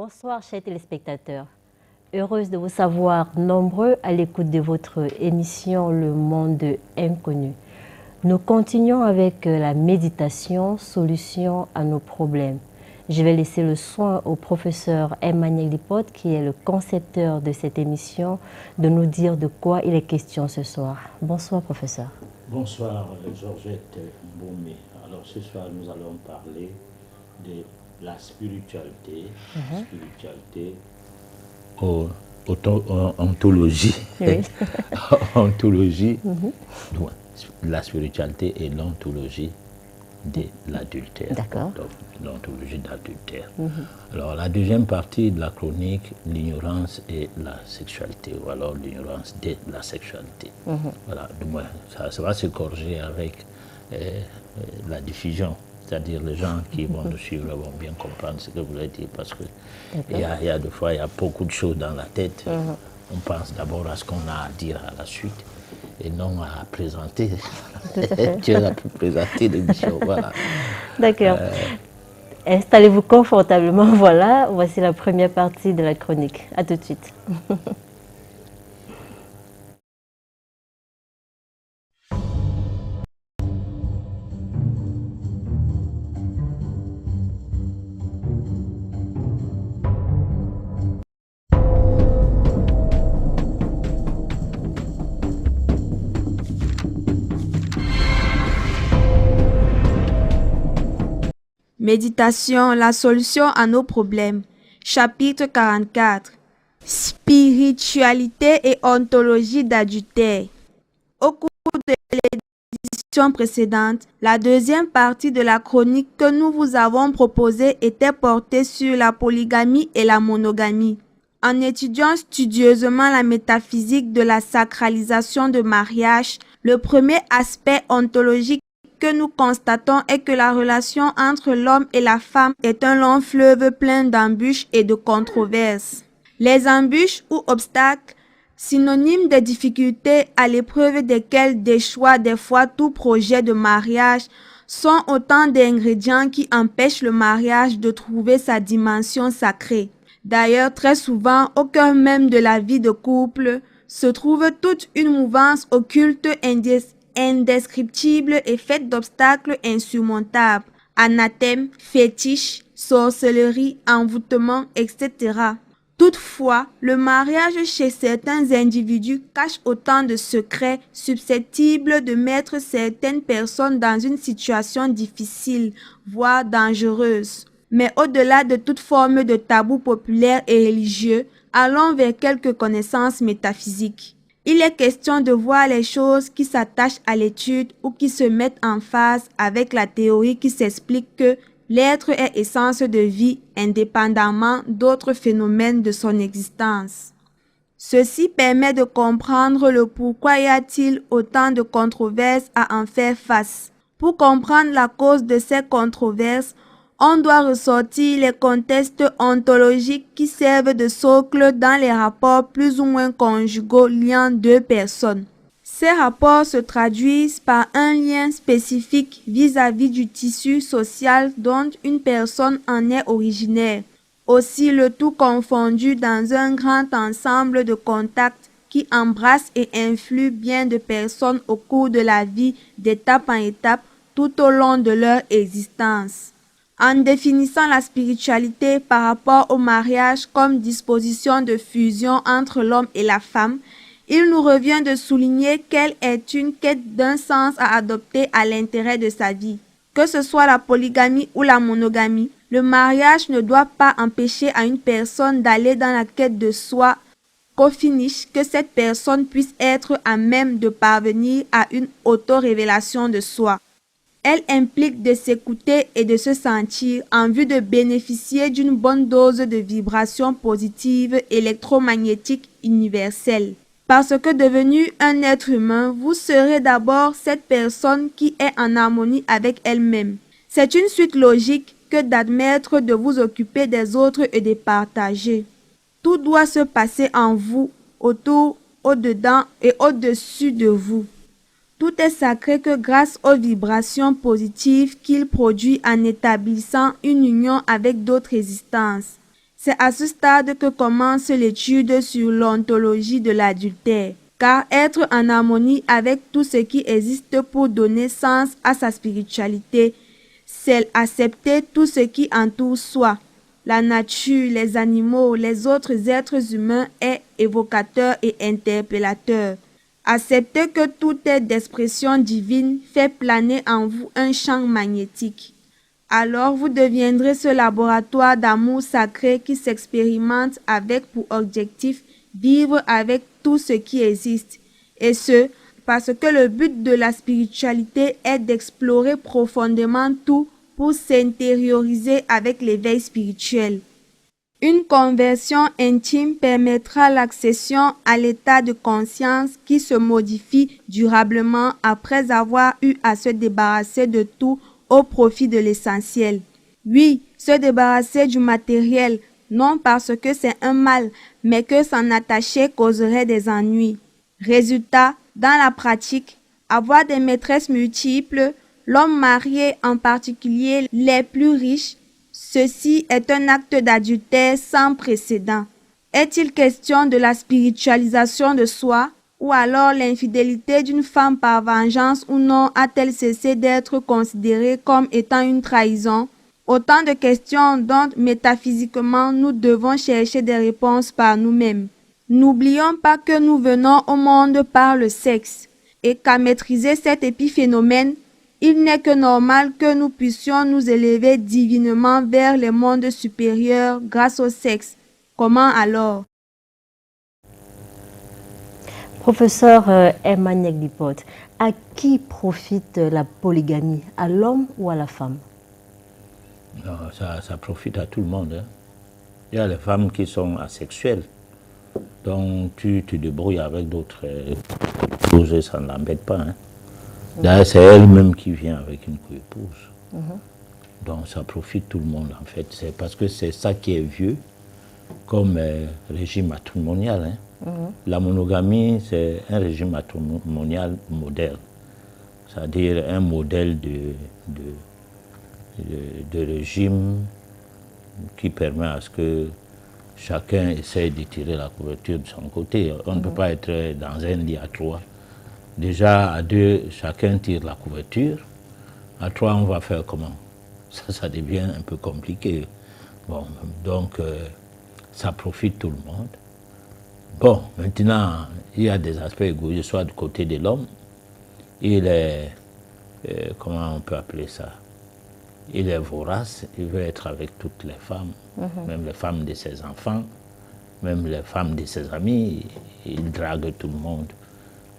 Bonsoir chers téléspectateurs. Heureuse de vous savoir nombreux à l'écoute de votre émission Le Monde Inconnu. Nous continuons avec la méditation, solution à nos problèmes. Je vais laisser le soin au professeur Emmanuel Lipote, qui est le concepteur de cette émission, de nous dire de quoi il est question ce soir. Bonsoir professeur. Bonsoir Georgette Mboumé. Alors ce soir nous allons parler de la spiritualité, ontologie, Oui. ontologie, la spiritualité et l'ontologie de l'adultère. D'accord. Donc, l'ontologie d'adultère. Alors la deuxième partie de la chronique, l'ignorance et la sexualité, ou alors l'ignorance de la sexualité. Voilà, du moins, ça va se corriger avec la diffusion. C'est-à-dire les gens qui vont nous suivre vont bien comprendre ce que vous voulez dire, parce que il y a des fois, il y a beaucoup de choses dans la tête. On pense d'abord à ce qu'on a à dire à la suite et non à présenter. Tu as pu présenter l'émission, voilà. D'accord. Installez-vous confortablement, voilà. Voici la première partie de la chronique. À tout de suite. Méditation, la solution à nos problèmes. Chapitre 44. Spiritualité et ontologie d'adultère. Au cours de l'édition précédente, la deuxième partie de la chronique que nous vous avons proposée était portée sur la polygamie et la monogamie. En étudiant studieusement la métaphysique de la sacralisation de mariage, le premier aspect ontologique que nous constatons est que la relation entre l'homme et la femme est un long fleuve plein d'embûches et de controverses. Les embûches ou obstacles, synonymes de difficultés à l'épreuve desquelles déchoit des fois tout projet de mariage, sont autant d'ingrédients qui empêchent le mariage de trouver sa dimension sacrée. D'ailleurs, très souvent, au cœur même de la vie de couple, se trouve toute une mouvance occulte indescriptible et faite d'obstacles insurmontables, anathèmes, fétiches, sorcellerie, envoûtement, etc. Toutefois, le mariage chez certains individus cache autant de secrets susceptibles de mettre certaines personnes dans une situation difficile, voire dangereuse. Mais au-delà de toute forme de tabou populaire et religieux, allons vers quelques connaissances métaphysiques. Il est question de voir les choses qui s'attachent à l'étude ou qui se mettent en phase avec la théorie qui s'explique que l'être est essence de vie indépendamment d'autres phénomènes de son existence. Ceci permet de comprendre le pourquoi y a-t-il autant de controverses à en faire face. Pour comprendre la cause de ces controverses, on doit ressortir les contextes ontologiques qui servent de socle dans les rapports plus ou moins conjugaux liant deux personnes. Ces rapports se traduisent par un lien spécifique vis-à-vis du tissu social dont une personne en est originaire. Aussi le tout confondu dans un grand ensemble de contacts qui embrassent et influent bien de personnes au cours de la vie, d'étape en étape, tout au long de leur existence. En définissant la spiritualité par rapport au mariage comme disposition de fusion entre l'homme et la femme, il nous revient de souligner qu'elle est une quête d'un sens à adopter à l'intérêt de sa vie. Que ce soit la polygamie ou la monogamie, le mariage ne doit pas empêcher à une personne d'aller dans la quête de soi, qu'au finish, que cette personne puisse être à même de parvenir à une auto-révélation de soi. Elle implique de s'écouter et de se sentir en vue de bénéficier d'une bonne dose de vibrations positives électromagnétiques universelles. Parce que devenu un être humain, vous serez d'abord cette personne qui est en harmonie avec elle-même. C'est une suite logique que d'admettre de vous occuper des autres et de partager. Tout doit se passer en vous, autour, au-dedans et au-dessus de vous. Tout est sacré que grâce aux vibrations positives qu'il produit en établissant une union avec d'autres existences. C'est à ce stade que commence l'étude sur l'ontologie de l'adultère, car être en harmonie avec tout ce qui existe pour donner sens à sa spiritualité, c'est accepter tout ce qui entoure soi. La nature, les animaux, les autres êtres humains est évocateur et interpellateur. Accepter que tout est d'expression divine fait planer en vous un champ magnétique. Alors vous deviendrez ce laboratoire d'amour sacré qui s'expérimente avec pour objectif vivre avec tout ce qui existe. Et ce, parce que le but de la spiritualité est d'explorer profondément tout pour s'intérioriser avec l'éveil spirituel. Une conversion intime permettra l'accession à l'état de conscience qui se modifie durablement après avoir eu à se débarrasser de tout au profit de l'essentiel. Oui, se débarrasser du matériel, non parce que c'est un mal, mais que s'en attacher causerait des ennuis. Résultat, dans la pratique, avoir des maîtresses multiples, l'homme marié en particulier les plus riches, ceci est un acte d'adultère sans précédent. Est-il question de la spiritualisation de soi? Ou alors l'infidélité d'une femme par vengeance ou non a-t-elle cessé d'être considérée comme étant une trahison? Autant de questions dont métaphysiquement nous devons chercher des réponses par nous-mêmes. N'oublions pas que nous venons au monde par le sexe et qu'à maîtriser cet épiphénomène, il n'est que normal que nous puissions nous élever divinement vers les mondes supérieurs grâce au sexe. Comment alors? Professeur Emmanuel Glipote, à qui profite la polygamie? À l'homme ou à la femme? Non, ça profite à tout le monde. Hein. Il y a les femmes qui sont asexuelles. Donc tu te débrouilles avec d'autres épouses, ça ne l'embête pas. Hein. D'ailleurs, c'est elle-même qui vient avec une co-épouse. Donc ça profite tout le monde en fait. C'est parce que c'est ça qui est vieux comme régime matrimonial. Hein. La monogamie, c'est un régime matrimonial moderne. C'est-à-dire un modèle de régime qui permet à ce que chacun essaie de tirer la couverture de son côté. On ne peut pas être dans un lit à trois. Déjà, à deux, chacun tire la couverture. À trois, on va faire comment? Ça devient un peu compliqué. Bon, donc, ça profite tout le monde. Bon, maintenant, il y a des aspects égoïstes, soit du côté de l'homme. Il est, comment on peut appeler ça? Il est vorace, il veut être avec toutes les femmes, même les femmes de ses enfants, même les femmes de ses amis. Il drague tout le monde.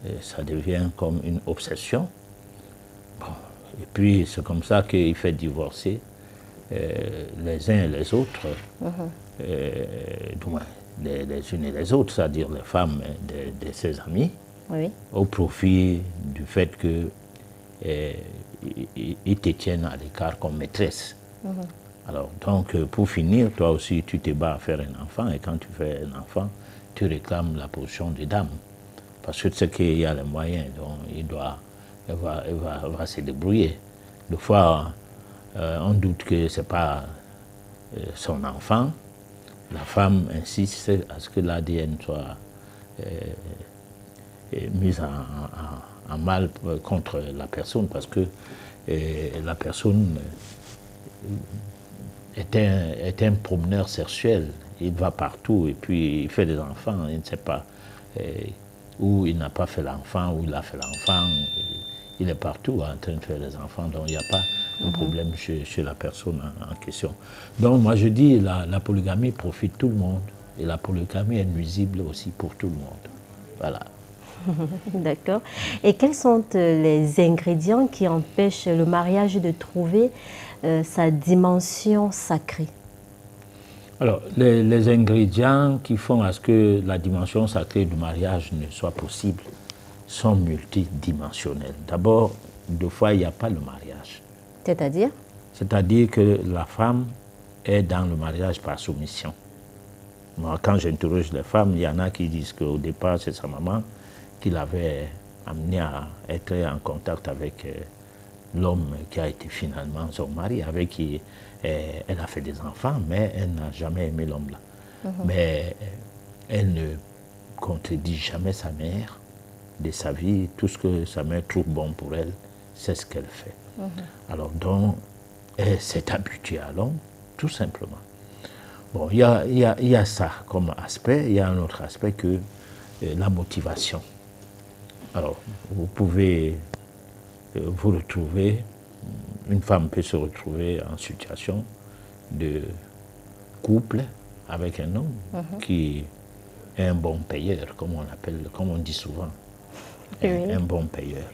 Et ça devient comme une obsession. Bon. Et puis c'est comme ça qu'il fait divorcer les uns et les autres, les unes et les autres, c'est-à-dire les femmes de ses amis, au profit du fait que ils te tiennent à l'écart comme maîtresse. Alors, donc, pour finir, toi aussi, tu te bats à faire un enfant, et quand tu fais un enfant, tu réclames la position de dame. Parce que tu sais qu'il y a les moyens, donc il va se débrouiller. Des fois, on doute que ce n'est pas son enfant. La femme insiste à ce que l'ADN soit mis en mal contre la personne, parce que la personne est un promeneur sexuel. Il va partout et puis il fait des enfants, il ne sait pas. Où il n'a pas fait l'enfant, où il a fait l'enfant. Il est partout en train de faire des enfants, donc il n'y a pas de problème chez la personne en question. Donc moi je dis, la polygamie profite tout le monde, et la polygamie est nuisible aussi pour tout le monde. Voilà. D'accord. Et quels sont les ingrédients qui empêchent le mariage de trouver sa dimension sacrée? Alors, les ingrédients qui font à ce que la dimension sacrée du mariage ne soit possible sont multidimensionnels. D'abord, deux fois, il n'y a pas le mariage. C'est-à-dire? C'est-à-dire que la femme est dans le mariage par soumission. Moi, quand j'interroge les femmes, il y en a qui disent qu'au départ, c'est sa maman qui l'avait amené à être en contact avec l'homme qui a été finalement son mari, avec qui elle a fait des enfants, mais elle n'a jamais aimé l'homme-là. Mais elle ne contredit jamais sa mère de sa vie. Tout ce que sa mère trouve bon pour elle, c'est ce qu'elle fait. Alors donc, elle s'est habituée à l'homme, tout simplement. Bon, il y a ça comme aspect. Il y a un autre aspect que la motivation. Alors, vous pouvez vous retrouver, une femme peut se retrouver en situation de couple avec un homme qui est un bon payeur, comme on appelle, comme on dit souvent, un bon payeur.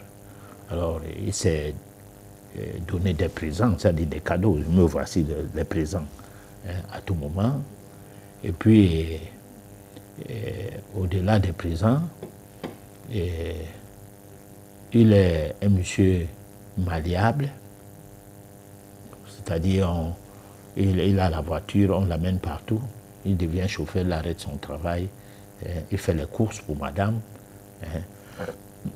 Alors, il s'est donné des présents, c'est-à-dire des cadeaux. Me voici les présents à tout moment. Et puis, au-delà des présents, il est un monsieur malléable, c'est-à-dire il a la voiture, on l'amène partout, il devient chauffeur, il arrête son travail, il fait les courses pour madame.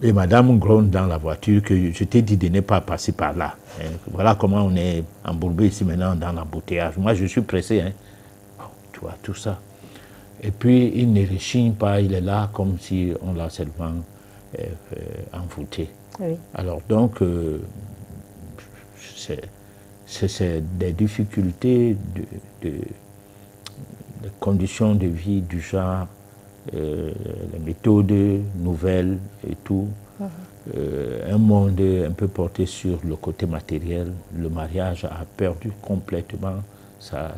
Et madame gronde dans la voiture que je t'ai dit de ne pas passer par là. Voilà comment on est embourbé ici maintenant dans l'embouteillage. Moi je suis pressé, bon, tu vois, tout ça. Et puis il ne rechigne pas, il est là comme si on l'a seulement envoûté. Oui. Alors donc, c'est des difficultés de conditions de vie du genre, les méthodes nouvelles et tout, un monde un peu porté sur le côté matériel. Le mariage a perdu complètement sa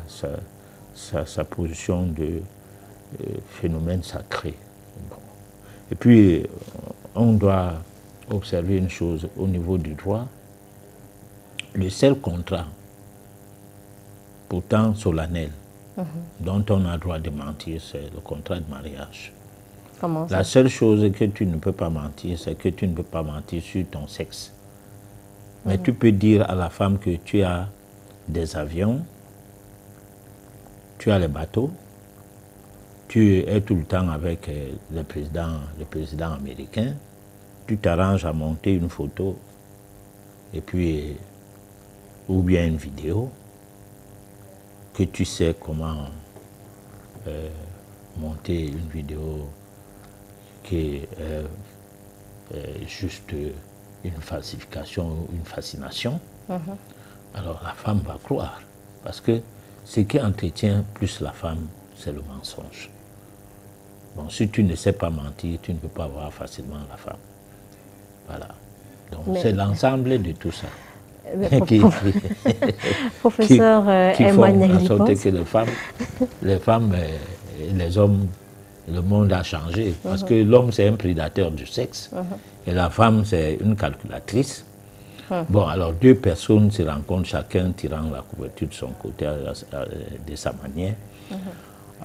position de phénomène sacré. Bon. Et puis, on doit observer une chose au niveau du droit. Le seul contrat, pourtant solennel, dont on a le droit de mentir, c'est le contrat de mariage. Comment ça? La seule chose que tu ne peux pas mentir, c'est que tu ne peux pas mentir sur ton sexe. Mais tu peux dire à la femme que tu as des avions, tu as les bateaux, tu es tout le temps avec le président américain, tu t'arranges à monter une photo, et puis, ou bien une vidéo, que tu sais comment monter une vidéo qui est juste une falsification, une fascination, alors la femme va croire. Parce que ce qui entretient plus la femme, c'est le mensonge. Bon, si tu ne sais pas mentir, tu ne peux pas voir facilement la femme. Voilà. Donc c'est l'ensemble de tout ça. Professeur Emmanuel qui font en sorte que les femmes et les hommes, le monde a changé. Parce que l'homme, c'est un prédateur du sexe. Et la femme, c'est une calculatrice. Bon, alors deux personnes se rencontrent, chacun tirant la couverture de son côté, de sa manière.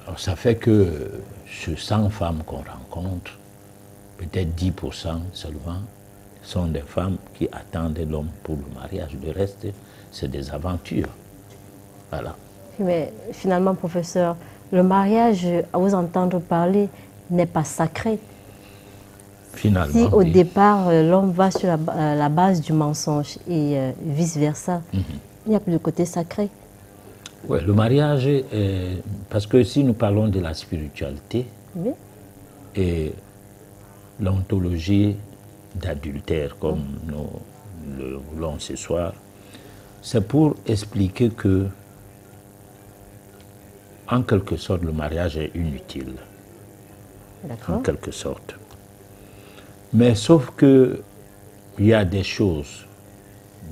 Alors ça fait que sur 100 femmes qu'on rencontre, peut-être 10% seulement sont des femmes qui attendent l'homme pour le mariage. Le reste, c'est des aventures. Voilà. Mais finalement, professeur, le mariage, à vous entendre parler, n'est pas sacré. Finalement, si au départ, l'homme va sur la base du mensonge et vice-versa, il n'y a plus le côté sacré. Oui, le mariage, parce que si nous parlons de la spiritualité et l'ontologie d'adultère, comme nous le voulons ce soir, c'est pour expliquer que, en quelque sorte, le mariage est inutile. En quelque sorte. Mais sauf que il y a des choses,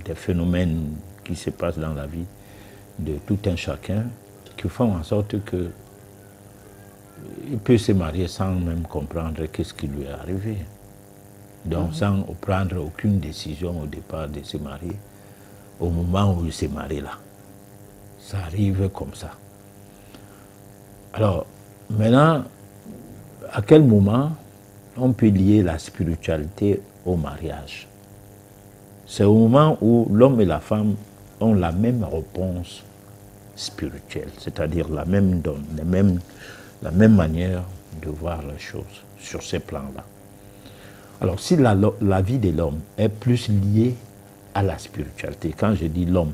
des phénomènes qui se passent dans la vie de tout un chacun qui font en sorte que il peut se marier sans même comprendre qu'est-ce qui lui est arrivé. Donc sans prendre aucune décision au départ de se marier, au moment où il s'est marié là. Ça arrive comme ça. Alors, maintenant, à quel moment on peut lier la spiritualité au mariage? C'est au moment où l'homme et la femme ont la même réponse spirituelle, c'est-à-dire la même donne, la même manière de voir les choses sur ces plans-là. Alors si la vie de l'homme est plus liée à la spiritualité. Quand je dis l'homme,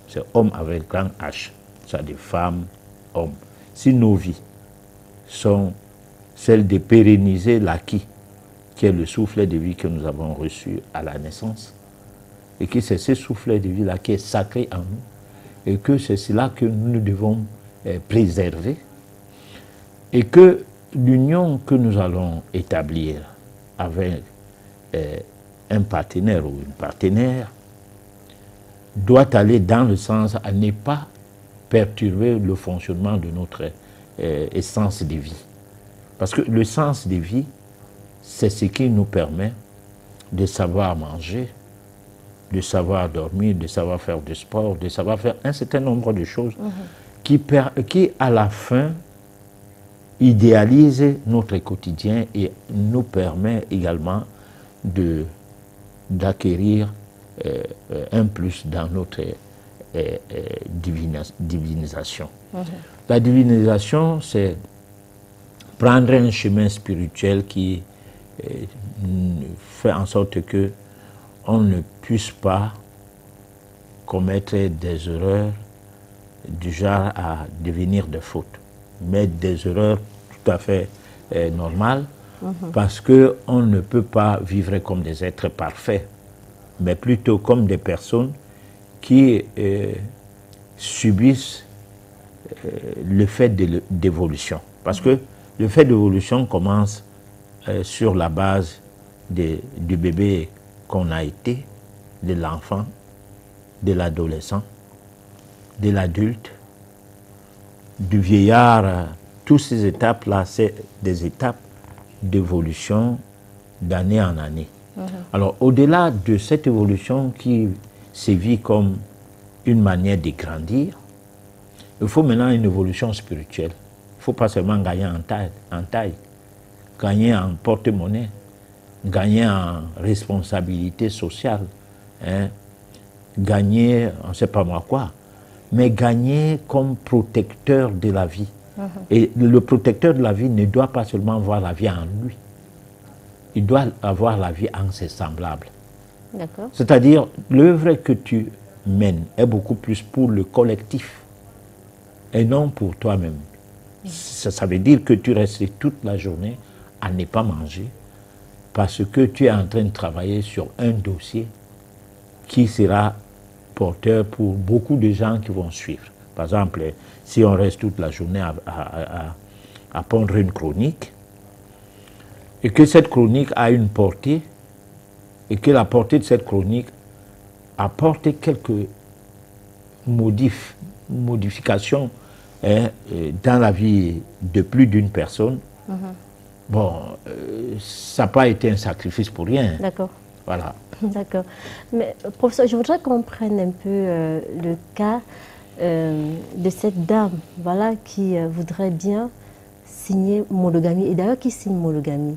c'est homme avec grand H, c'est-à-dire femmes, hommes. Si nos vies sont celles de pérenniser l'acquis, qui est le soufflet de vie que nous avons reçu à la naissance, et que c'est ce soufflet de vie-là qui est sacré en nous, et que c'est cela que nous devons préserver, et que l'union que nous allons établir avec un partenaire ou une partenaire doit aller dans le sens à ne pas perturber le fonctionnement de notre essence de vie. Parce que le sens de vie, c'est ce qui nous permet de savoir manger, de savoir dormir, de savoir faire du sport, de savoir faire un certain nombre de choses qui, à la fin, idéalisent notre quotidien et nous permet également d'acquérir un plus dans notre divinisation. La divinisation, c'est prendre un chemin spirituel qui fait en sorte que on ne puisse pas commettre des erreurs du genre à devenir des fautes, mais des erreurs tout à fait normales, parce qu'on ne peut pas vivre comme des êtres parfaits, mais plutôt comme des personnes qui subissent le fait d'évolution. Parce que le fait d'évolution commence sur la base du bébé qu'on a été, de l'enfant, de l'adolescent, de l'adulte, du vieillard. Toutes ces étapes-là, c'est des étapes d'évolution d'année en année. Alors, au-delà de cette évolution qui se vit comme une manière de grandir, il faut maintenant une évolution spirituelle. Il ne faut pas seulement gagner en taille, gagner en porte-monnaie, gagner en responsabilité sociale, gagner, on ne sait pas moi quoi, mais gagner comme protecteur de la vie. Et le protecteur de la vie ne doit pas seulement voir la vie en lui, il doit avoir la vie en ses semblables. C'est-à-dire, l'œuvre que tu mènes est beaucoup plus pour le collectif et non pour toi-même. Ça veut dire que tu restes toute la journée à ne pas manger parce que tu es en train de travailler sur un dossier qui sera porteur pour beaucoup de gens qui vont suivre. Par exemple, si on reste toute la journée à pondre une chronique, et que cette chronique a une portée, et que la portée de cette chronique apporte quelques modifications dans la vie de plus d'une personne, bon, ça n'a pas été un sacrifice pour rien. D'accord. Voilà. D'accord. Mais professeur, je voudrais qu'on prenne un peu le cas de cette dame, voilà, qui voudrait bien signer monogamie, et d'ailleurs qui signe monogamie,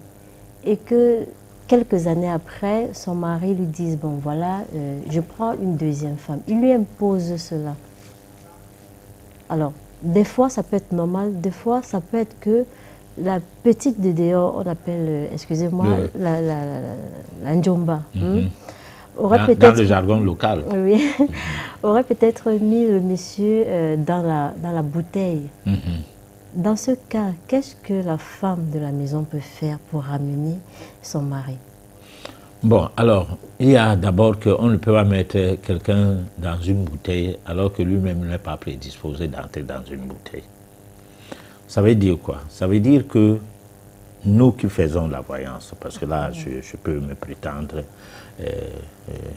et que quelques années après, son mari lui dise, bon voilà, je prends une deuxième femme. Il lui impose cela. Alors, des fois, ça peut être normal, des fois, ça peut être que la petite de dehors, on appelle, excusez-moi, la njomba, aurait peut-être, dans le jargon local. Oui, aurait peut-être mis le monsieur dans la bouteille. Dans ce cas, qu'est-ce que la femme de la maison peut faire pour ramener son mari? Bon, alors, il y a d'abord qu'on ne peut pas mettre quelqu'un dans une bouteille alors que lui-même n'est pas prédisposé d'entrer dans une bouteille. Ça veut dire quoi? Ça veut dire que nous qui faisons la voyance, parce que là, je peux me prétendre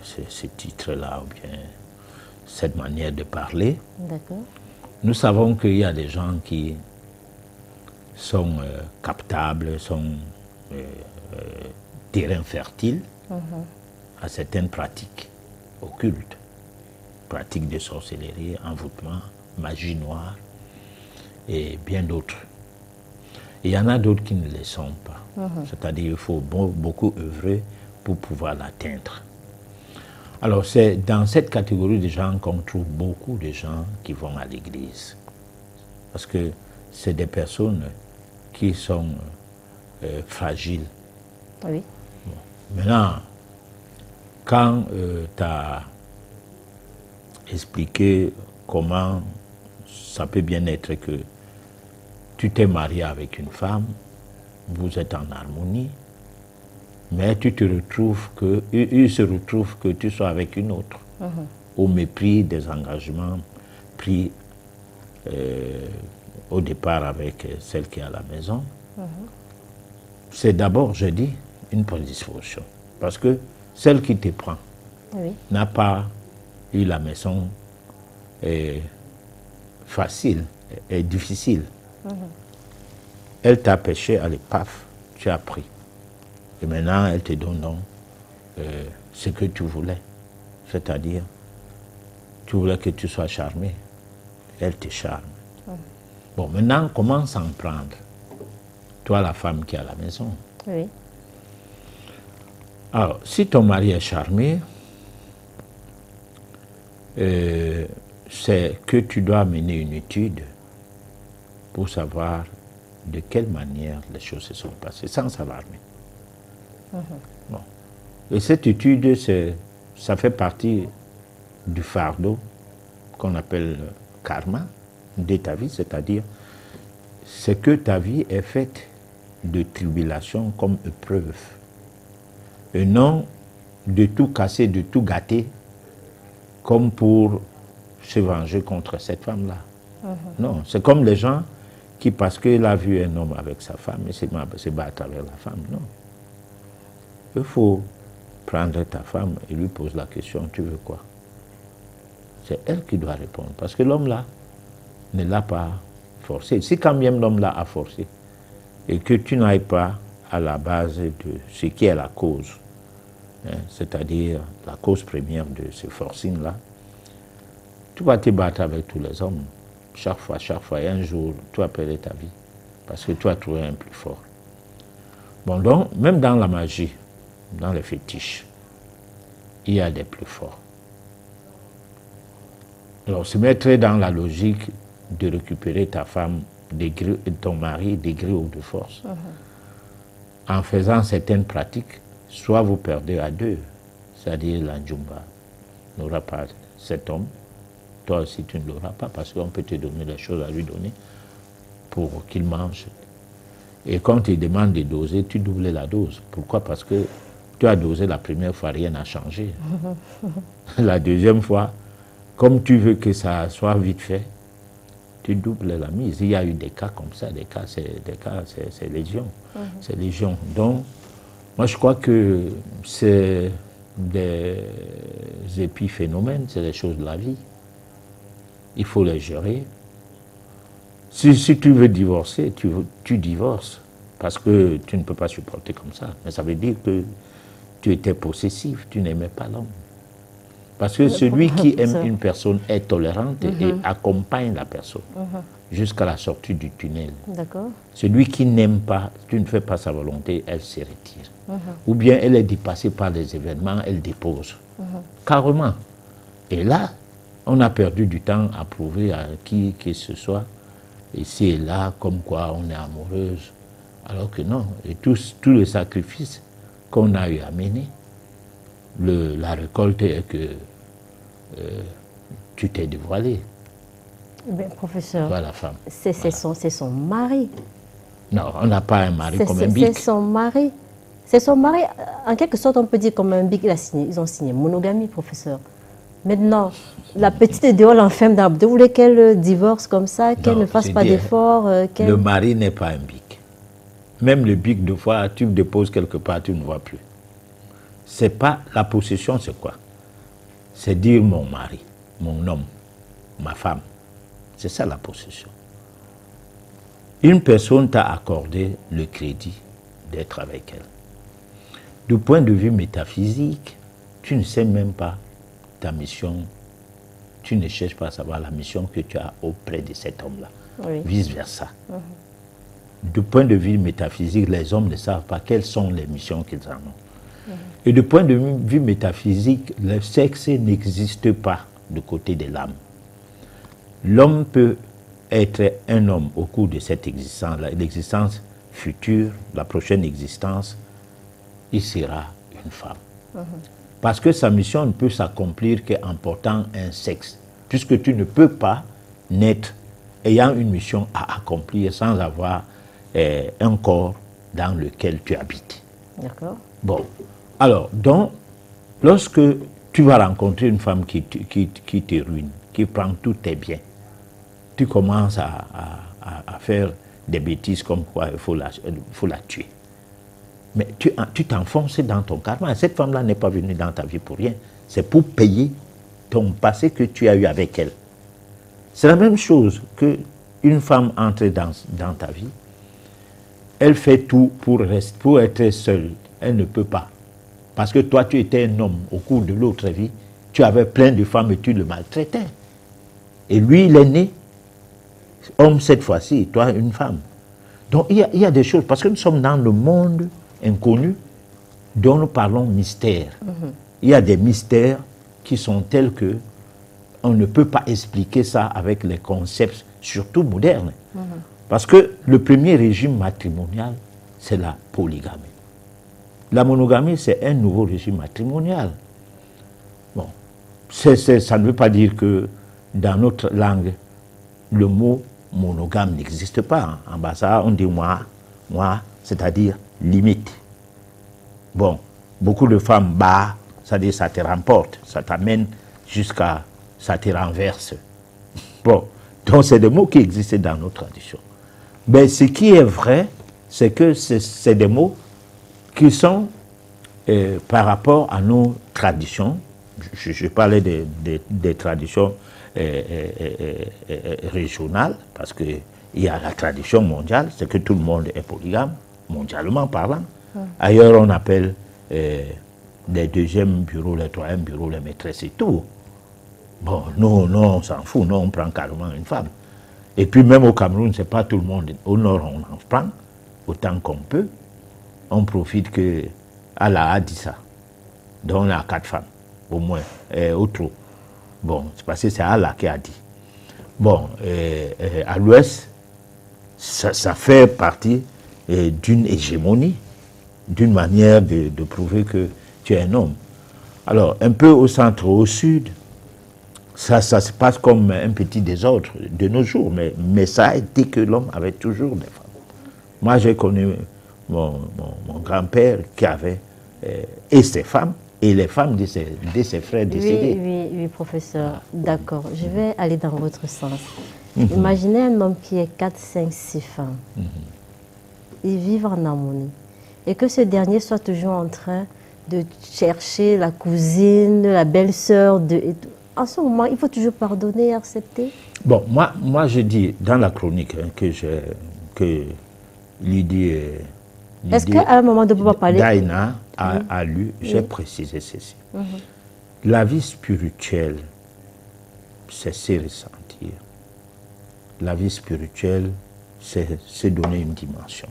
ce titre-là ou bien cette manière de parler. Nous savons qu'il y a des gens qui sont captables, sont terrain fertile à certaines pratiques occultes, pratiques de sorcellerie, envoûtement, magie noire et bien d'autres. Il y en a d'autres qui ne le sont pas. C'est-à-dire qu'il faut beaucoup œuvrer pour pouvoir l'atteindre. Alors c'est dans cette catégorie de gens qu'on trouve beaucoup de gens qui vont à l'église. Parce que c'est des personnes qui sont fragiles. Oui. Bon. Maintenant, quand tu as expliquer comment ça peut bien être que tu t'es marié avec une femme, vous êtes en harmonie, mais il se retrouve que tu sois avec une autre, au mépris des engagements pris au départ avec celle qui est à la maison. C'est d'abord, je dis, une prédisposition. Parce que celle qui te prend n'a pas eu la maison facile et difficile. Elle t'a pêché, allez, paf, tu as pris. Et maintenant, elle te donne donc ce que tu voulais. C'est-à-dire, tu voulais que tu sois charmé. Elle te charme. Bon, maintenant, comment s'en prendre? Toi, la femme qui est à la maison. Oui. Alors, si ton mari est charmé, c'est que tu dois mener une étude pour savoir de quelle manière les choses se sont passées, sans s'alarmer. Bon. Et cette étude, ça fait partie du fardeau qu'on appelle karma de ta vie, c'est-à-dire c'est que ta vie est faite de tribulations comme épreuve, et non de tout casser, de tout gâter, comme pour se venger contre cette femme-là. Non, c'est comme les gens qui, parce qu'il a vu un homme avec sa femme, il se bat à travers la femme. Non. Il faut prendre ta femme et lui poser la question, tu veux quoi? C'est elle qui doit répondre, parce que l'homme-là ne l'a pas forcé. Si quand même l'homme-là a forcé, et que tu n'ailles pas à la base de ce qui est la cause, hein, c'est-à-dire la cause première de ce forcing-là, tu vas te battre avec tous les hommes, chaque fois, et un jour, tu vas perdre ta vie, parce que tu as trouvé un plus fort. Bon, donc, même dans la magie, dans les fétiches, il y a des plus forts. Alors, se mettre dans la logique de récupérer ta femme, ton mari, de gré ou de force, en faisant certaines pratiques, soit vous perdez à deux, c'est-à-dire la Njumba n'aura pas cet homme, toi aussi tu ne l'auras pas, parce qu'on peut te donner les choses à lui donner pour qu'il mange. Et quand il demande de doser, tu doubles la dose. Pourquoi? Parce que tu as dosé la première fois, rien n'a changé. La deuxième fois, comme tu veux que ça soit vite fait, tu doubles la mise. Il y a eu des cas comme ça, c'est légion. C'est légion. Donc, moi je crois que c'est des épiphénomènes, c'est des choses de la vie. Il faut les gérer. Si tu veux divorcer, tu divorces. Parce que tu ne peux pas supporter comme ça. Mais ça veut dire que tu étais possessif, tu n'aimais pas l'homme. Parce que celui qui aime une personne est tolérante et accompagne la personne jusqu'à la sortie du tunnel. Celui qui n'aime pas, tu ne fais pas sa volonté, elle se retire. Ou bien elle est dépassée par les événements, elle dépose. Carrément. Et là, on a perdu du temps à prouver à qui que ce soit, ici et là, comme quoi on est amoureuse. Alors que non. Et tout le sacrifice qu'on a eu à mener, la récolte est que tu t'es dévoilé. Mais professeur, la femme. C'est son mari. Non, on n'a pas un mari comme un bic. C'est son mari. C'est son mari, en quelque sorte, on peut dire comme un bic. Ils ont signé monogamie, professeur. Maintenant, la petite Déole enferme d'arbre. Vous voulez qu'elle divorce comme ça, qu'elle ne fasse pas d'efforts? Le mari n'est pas un bic. Même le bic, de fois, tu le déposes quelque part, tu ne vois plus. C'est pas la possession, c'est quoi? C'est dire mon mari, mon homme, ma femme. C'est ça la possession. Une personne t'a accordé le crédit d'être avec elle. Du point de vue métaphysique, tu ne sais même pas ta mission, tu ne cherches pas à savoir la mission que tu as auprès de cet homme-là, vice-versa. Du point de vue métaphysique, les hommes ne savent pas quelles sont les missions qu'ils en ont. Et du point de vue métaphysique, le sexe n'existe pas du côté de l'âme. L'homme peut être un homme au cours de cette existence-là, l'existence future, la prochaine existence, il sera une femme. Parce que sa mission ne peut s'accomplir qu'en portant un sexe puisque tu ne peux pas naître ayant une mission à accomplir sans avoir un corps dans lequel tu habites. D'accord. Bon, alors, donc, lorsque tu vas rencontrer une femme qui te ruine, qui prend tous tes biens, tu commences à faire des bêtises comme quoi il faut la tuer. Mais tu t'enfonces dans ton karma. Cette femme-là n'est pas venue dans ta vie pour rien. C'est pour payer ton passé que tu as eu avec elle. C'est la même chose qu'une femme entre dans ta vie. Elle fait tout pour être seule. Elle ne peut pas. Parce que toi, tu étais un homme au cours de l'autre vie. Tu avais plein de femmes et tu le maltraitais. Et lui, il est né homme cette fois-ci, toi, une femme. Donc, il y a des choses, parce que nous sommes dans le monde inconnu dont nous parlons mystère. Il y a des mystères qui sont tels que on ne peut pas expliquer ça avec les concepts, surtout modernes. Parce que le premier régime matrimonial, c'est la polygamie. La monogamie, c'est un nouveau régime matrimonial. Bon, ça ne veut pas dire que dans notre langue, le mot monogame n'existe pas. En bassa, on dit moi, c'est-à-dire limite. Bon, beaucoup de femmes c'est-à-dire ça te remporte, ça t'amène jusqu'à, ça te renverse. Bon, donc c'est des mots qui existent dans nos traditions. Mais ce qui est vrai, c'est que c'est des mots qui sont par rapport à nos traditions. Je parlais des traditions régionales, parce qu'il y a la tradition mondiale, c'est que tout le monde est polygame, mondialement parlant. Ailleurs, on appelle les deuxièmes bureaux, les troisièmes bureaux, les maîtresses et tout. Bon, nous, on s'en fout, nous, on prend carrément une femme. Et puis même au Cameroun, c'est pas tout le monde. Au nord, on en prend autant qu'on peut. On profite que Allah a dit ça. Donc on a 4 femmes, au moins, au trop. Bon, c'est parce que c'est Allah qui a dit. Bon, à l'ouest, ça fait partie d'une hégémonie, d'une manière de prouver que tu es un homme. Alors, un peu au centre, au sud, ça se passe comme un petit désordre de nos jours, mais ça a été que l'homme avait toujours des femmes. Moi, j'ai connu mon grand-père qui avait et ses femmes, et les femmes de ses frères décédés. Oui, professeur, d'accord. Je vais aller dans votre sens. Imaginez un homme qui ait 4, 5, 6 femmes. Ils vivent en harmonie. Et que ce dernier soit toujours en train de chercher la cousine, la belle-sœur. En ce moment, il faut toujours pardonner et accepter. Bon, moi je dis dans la chronique que Lydie est-ce qu'à un moment de pouvoir parler... Daina a lu, j'ai précisé ceci. La vie spirituelle, c'est se ressentir. La vie spirituelle, c'est donner une dimension.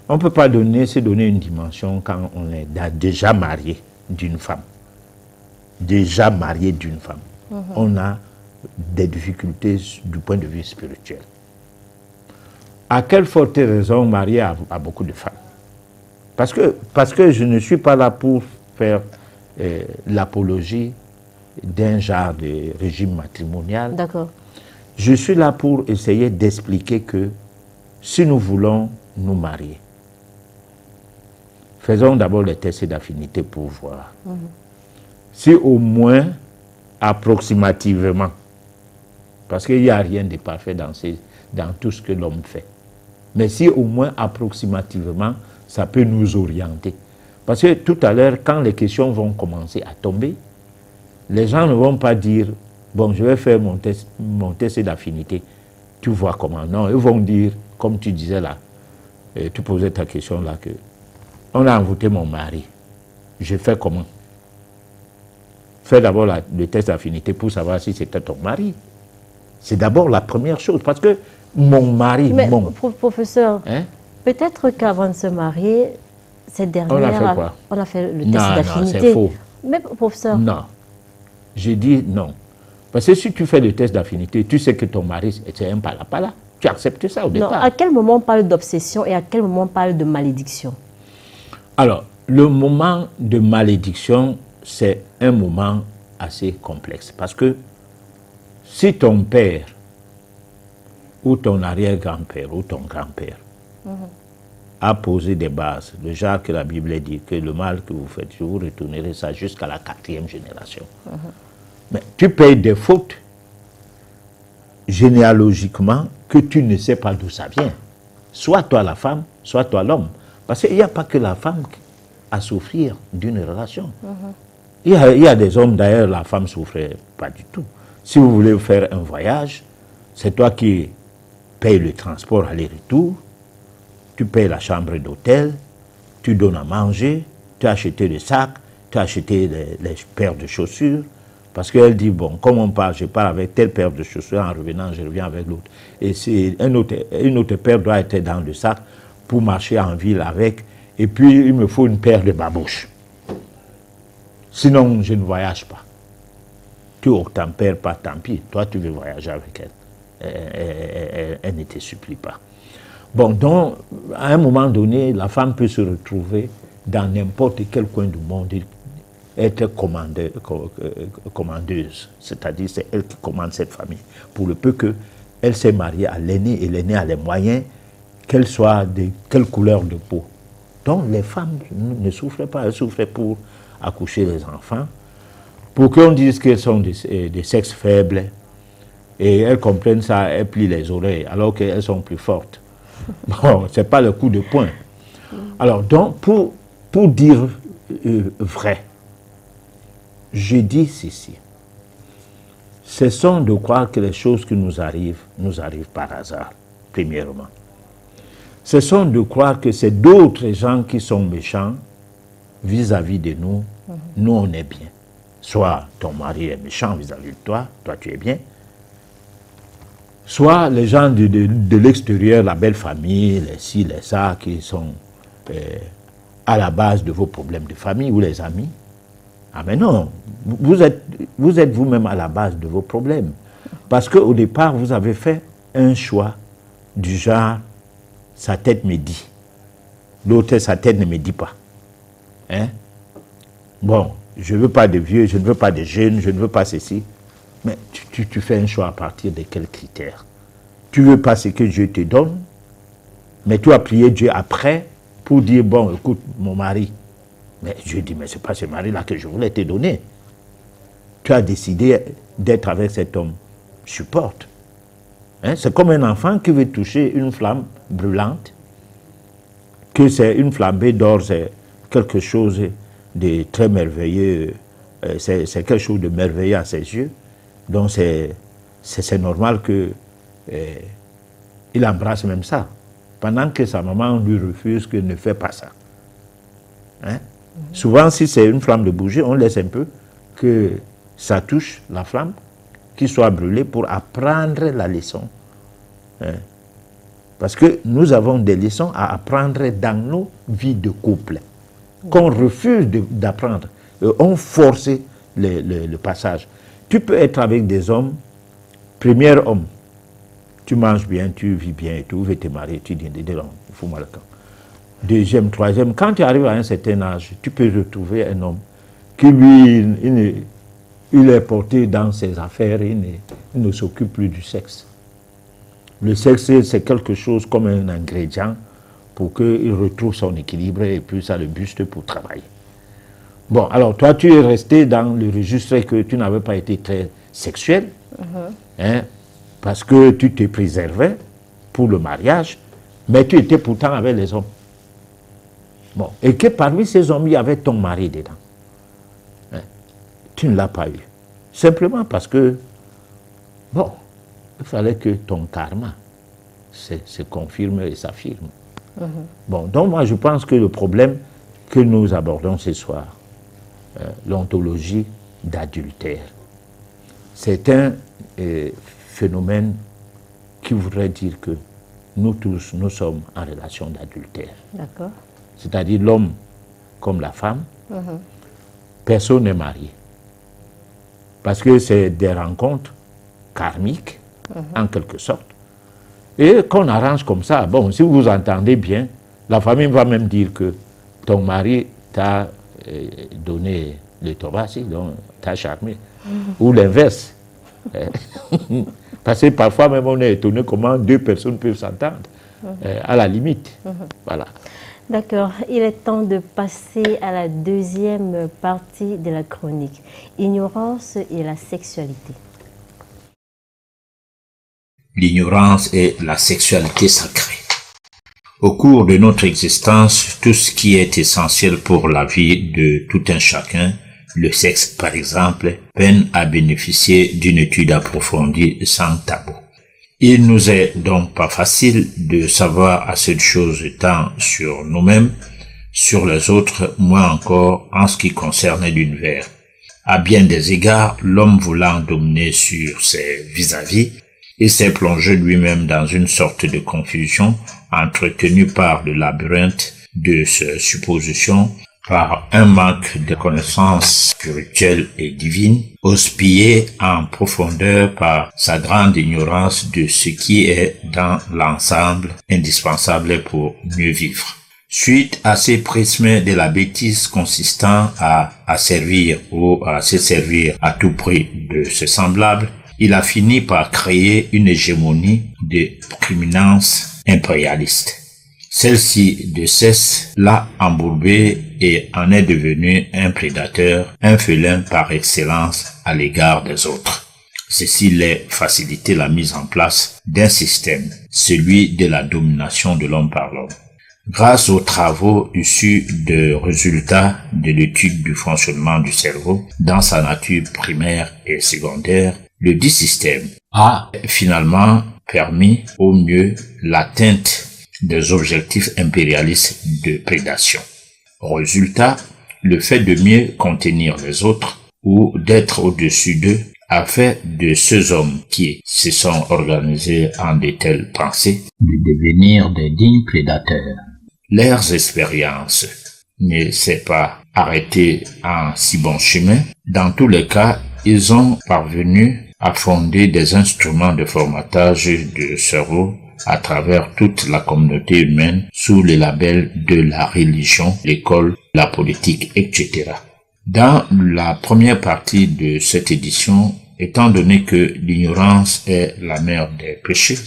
On ne peut pas se donner une dimension quand on est déjà marié d'une femme. Déjà marié d'une femme. On a des difficultés du point de vue spirituel. À quelle forte raison marié à beaucoup de femmes? Parce que je ne suis pas là pour faire l'apologie d'un genre de régime matrimonial. D'accord. Je suis là pour essayer d'expliquer que si nous voulons nous marier, faisons d'abord les tests d'affinité pour voir. Si au moins, approximativement, parce qu'il n'y a rien de parfait dans tout ce que l'homme fait, mais si au moins approximativement, ça peut nous orienter. Parce que tout à l'heure, quand les questions vont commencer à tomber, les gens ne vont pas dire, bon, je vais faire mon test d'affinité, tu vois comment. Non, ils vont dire, comme tu disais là, tu posais ta question là, que on a envoûté mon mari, je fais comment? Fais d'abord le test d'affinité pour savoir si c'était ton mari. C'est d'abord la première chose, parce que mon mari... Mais professeur, peut-être qu'avant de se marier, cette dernière... On a fait quoi? On a fait le test d'affinité. Non, c'est faux. Mais professeur... Non. J'ai dit non. Parce que si tu fais le test d'affinité, tu sais que ton mari, c'est un pala-pala. Tu acceptes ça au départ. Non, à quel moment on parle d'obsession et à quel moment on parle de malédiction? Alors, le moment de malédiction, c'est un moment assez complexe. Parce que si ton père ou ton arrière-grand-père ou ton grand-père a posé des bases, le genre que la Bible dit que le mal que vous faites, je vous retournerai ça jusqu'à la 4e génération. Mais tu payes des fautes généalogiquement que tu ne sais pas d'où ça vient. Soit toi la femme, soit toi l'homme. Parce qu'il n'y a pas que la femme à souffrir d'une relation. Il y a des hommes, d'ailleurs, la femme ne souffrait pas du tout. Si vous voulez faire un voyage, c'est toi qui payes le transport aller-retour, tu payes la chambre d'hôtel, tu donnes à manger, tu as acheté le sac, tu as acheté les paires de chaussures, parce qu'elle dit, bon, comme on part, je pars avec telle paire de chaussures, en revenant, je reviens avec l'autre. Et une autre paire doit être dans le sac pour marcher en ville avec, et puis il me faut une paire de babouches. Sinon, je ne voyage pas. Tu obtempères pas, tant pis. Toi, tu veux voyager avec elle. Elle ne te supplie pas. Bon, donc, à un moment donné, la femme peut se retrouver dans n'importe quel coin du monde, être commandeuse. C'est-à-dire, c'est elle qui commande cette famille. Pour le peu qu'elle s'est mariée à l'aîné et l'aîné a les moyens, qu'elle soit de quelle couleur de peau. Donc, les femmes ne souffraient pas. Elles souffraient pour accoucher les enfants, pour qu'on dise qu'elles sont des sexes faibles, et elles comprennent ça, elles plient les oreilles, alors qu'elles sont plus fortes. Bon, ce n'est pas le coup de poing. Alors, donc, pour dire vrai, je dis ceci. Cessons de croire que les choses qui nous arrivent par hasard, premièrement. Cessons de croire que c'est d'autres gens qui sont méchants vis-à-vis de nous. Nous, on est bien. Soit ton mari est méchant vis-à-vis de toi, toi tu es bien. Soit les gens de l'extérieur, la belle famille, les ci, les ça, qui sont à la base de vos problèmes de famille, ou les amis. Ah mais non, vous êtes vous-même à la base de vos problèmes. Parce qu'au départ, vous avez fait un choix du genre, sa tête me dit. L'autre, sa tête ne me dit pas. Hein? Bon, je ne veux pas de vieux, je ne veux pas de jeunes, je ne veux pas ceci. Mais tu fais un choix à partir de quels critères? Tu ne veux pas ce que Dieu te donne, mais tu as prié Dieu après pour dire, bon, écoute, mon mari. Mais Dieu dit, mais ce n'est pas ce mari-là que je voulais te donner. Tu as décidé d'être avec cet homme. Supporte. Hein? C'est comme un enfant qui veut toucher une flamme brûlante, que c'est une flambée d'or, c'est quelque chose de très merveilleux, c'est quelque chose de merveilleux à ses yeux. Donc c'est normal qu'il embrasse même ça, pendant que sa maman lui refuse qu'il ne fait pas ça. Hein? Souvent, si c'est une flamme de bougie, on laisse un peu que ça touche la flamme, qu'il soit brûlé pour apprendre la leçon. Hein? Parce que nous avons des leçons à apprendre dans nos vies de couple, qu'on refuse d'apprendre. On force le passage. Tu peux être avec des hommes, premier homme, tu manges bien, tu vis bien et tout, tu veux te marier, tu dis, il faut mal le camp. Deuxième, troisième, quand tu arrives à un certain âge, tu peux retrouver un homme qui, lui, il est porté dans ses affaires, il ne s'occupe plus du sexe. Le sexe, c'est quelque chose comme un ingrédient pour qu'il retrouve son équilibre et puis ça le buste pour travailler. Bon, alors toi, tu es resté dans le registre que tu n'avais pas été très sexuel, hein, parce que tu te préservais pour le mariage, mais tu étais pourtant avec les hommes. Bon, et que parmi ces hommes, il y avait ton mari dedans. Hein, tu ne l'as pas eu. Simplement parce que, bon, il fallait que ton karma se confirme et s'affirme. Bon, donc moi je pense que le problème que nous abordons ce soir, l'ontologie d'adultère, c'est un phénomène qui voudrait dire que nous tous, nous sommes en relation d'adultère. D'accord. C'est-à-dire l'homme comme la femme, personne n'est marié. Parce que c'est des rencontres karmiques, en quelque sorte, et qu'on arrange comme ça. Bon, si vous entendez bien, la famille va même dire que ton mari t'a donné le tobassi, donc t'a charmé. Ou l'inverse. Parce que parfois même on est étonné comment deux personnes peuvent s'entendre, à la limite. Voilà. D'accord, il est temps de passer à la deuxième partie de la chronique. Ignorance et la sexualité. L'ignorance et la sexualité sacrée. Au cours de notre existence, tout ce qui est essentiel pour la vie de tout un chacun, le sexe par exemple, peine à bénéficier d'une étude approfondie sans tabou. Il nous est donc pas facile de savoir assez de choses tant sur nous-mêmes, sur les autres, moins encore en ce qui concerne l'univers. À bien des égards, l'homme voulant dominer sur ses vis-à-vis, il s'est plongé lui-même dans une sorte de confusion entretenue par le labyrinthe de ses suppositions, par un manque de connaissances spirituelles et divines, houspillé en profondeur par sa grande ignorance de ce qui est dans l'ensemble indispensable pour mieux vivre. Suite à ces prismes de la bêtise consistant à servir ou à se servir à tout prix de ses semblables, il a fini par créer une hégémonie de prééminence impérialiste. Celle-ci de cesse l'a embourbé et en est devenu un prédateur, un félin par excellence à l'égard des autres. Ceci l'a facilité la mise en place d'un système, celui de la domination de l'homme par l'homme. Grâce aux travaux issus de résultats de l'étude du fonctionnement du cerveau dans sa nature primaire et secondaire, le dit système a finalement permis au mieux l'atteinte des objectifs impérialistes de prédation. Résultat, le fait de mieux contenir les autres ou d'être au-dessus d'eux a fait de ceux hommes qui se sont organisés en de telles pensées de devenir des dignes prédateurs. Leurs expériences ne s'est pas arrêtées en si bon chemin. Dans tous les cas, ils ont parvenu à fonder des instruments de formatage de cerveau à travers toute la communauté humaine sous le label de la religion, l'école, la politique, etc. Dans la première partie de cette édition, étant donné que l'ignorance est la mère des péchés,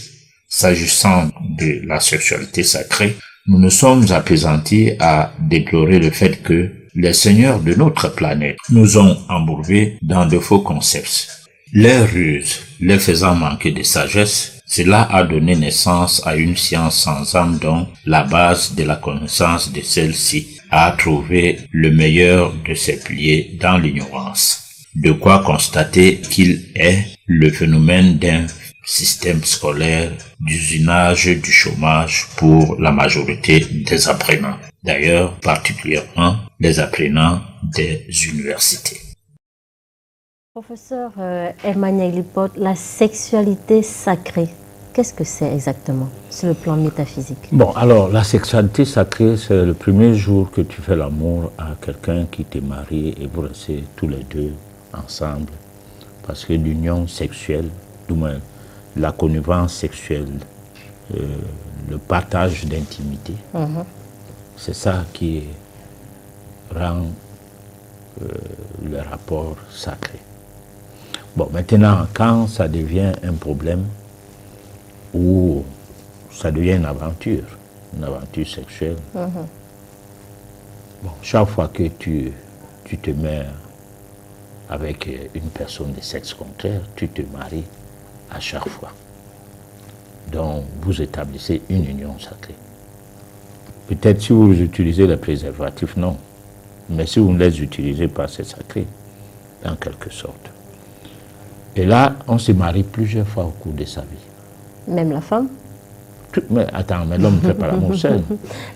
s'agissant de la sexualité sacrée, nous nous sommes appesantis à déplorer le fait que les seigneurs de notre planète nous ont embourbés dans de faux concepts. Leurs ruses, les faisant manquer de sagesse, cela a donné naissance à une science sans âme dont la base de la connaissance de celle-ci a trouvé le meilleur de ses piliers dans l'ignorance. De quoi constater qu'il est le phénomène d'un système scolaire d'usinage du chômage pour la majorité des apprenants. D'ailleurs, particulièrement les apprenants des universités. Professeur Emmanuel Lipote, la sexualité sacrée, qu'est-ce que c'est exactement sur le plan métaphysique? Bon, alors la sexualité sacrée, c'est le premier jour que tu fais l'amour à quelqu'un qui t'est marié et vous restez tous les deux ensemble. Parce que l'union sexuelle, du moins la connivence sexuelle, le partage d'intimité, c'est ça qui rend le rapport sacré. Bon, maintenant, quand ça devient un problème ou ça devient une aventure sexuelle, bon, chaque fois que tu te mets avec une personne de sexe contraire, tu te maries à chaque fois. Donc, vous établissez une union sacrée. Peut-être si vous utilisez les préservatifs, non. Mais si vous ne les utilisez pas, c'est sacré, en quelque sorte. Et là, on se marie plusieurs fois au cours de sa vie. Même la femme? Mais attends, mais l'homme ne fait pas l'amour seul.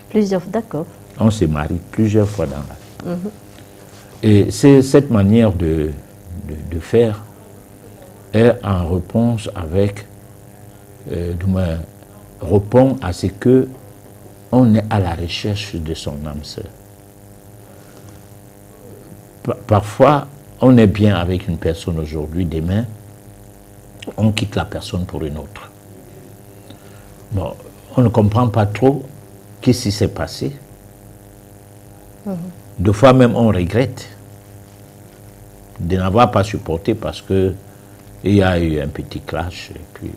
Plusieurs, d'accord. On se marie plusieurs fois dans la vie. Et c'est cette manière de faire est en réponse avec, du moins, répond à ce que on est à la recherche de son âme sœur. Parfois, on est bien avec une personne aujourd'hui, demain, on quitte la personne pour une autre. Bon, on ne comprend pas trop qu'est-ce qui s'est passé. Deux fois même, on regrette de n'avoir pas supporté parce que Et il y a eu un petit clash, et puis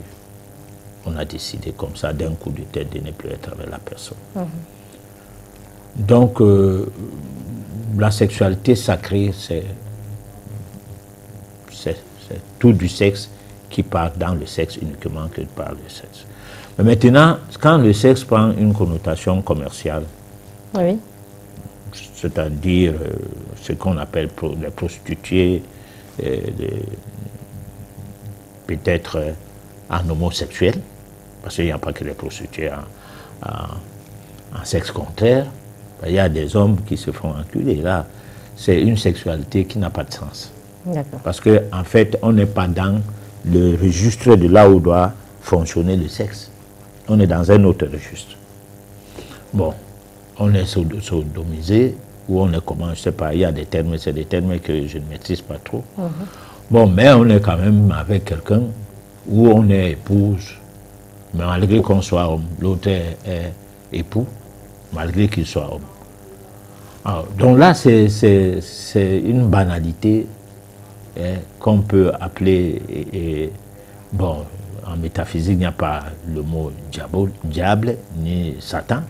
on a décidé comme ça, d'un coup de tête, de ne plus être avec la personne. Donc, la sexualité sacrée, c'est tout du sexe qui part dans le sexe uniquement que par le sexe. Mais maintenant, quand le sexe prend une connotation commerciale, Oui. c'est-à-dire ce qu'on appelle les prostituées, peut-être en homosexuel, parce qu'il n'y a pas que les prostituées en sexe contraire, il y a des hommes qui se font enculer. Là, c'est une sexualité qui n'a pas de sens. Parce qu'en fait, on n'est pas dans le registre de là où doit fonctionner le sexe. On est dans un autre registre. Bon, on est sodomisé, ou on est comment, je ne sais pas, il y a des termes, c'est des termes que je ne maîtrise pas trop. Bon, mais on est quand même avec quelqu'un où on est épouse, mais malgré qu'on soit homme, l'autre est époux, malgré qu'il soit homme. Alors, donc là, c'est une banalité qu'on peut appeler, bon, en métaphysique, il n'y a pas le mot diable ni Satan,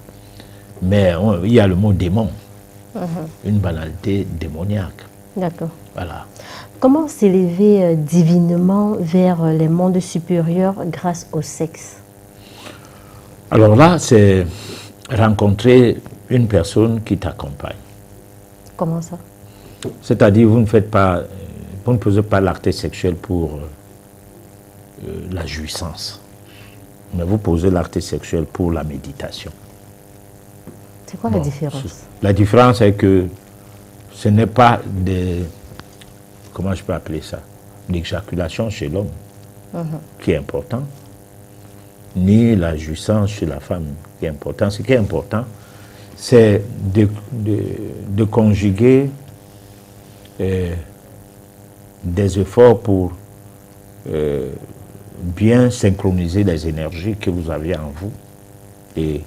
mais il y a le mot démon, une banalité démoniaque. D'accord. Voilà. Comment s'élever divinement vers les mondes supérieurs grâce au sexe? Alors là, c'est rencontrer une personne qui t'accompagne. Comment ça? C'est-à-dire, vous ne posez pas l'acte sexuel pour la jouissance, mais vous posez l'acte sexuel pour la méditation. C'est quoi la différence? La différence est que ce n'est pas comment je peux appeler ça, l'éjaculation chez l'homme qui est important, ni la jouissance chez la femme qui est important. Ce qui est important, c'est de conjuguer des efforts pour bien synchroniser les énergies que vous avez en vous et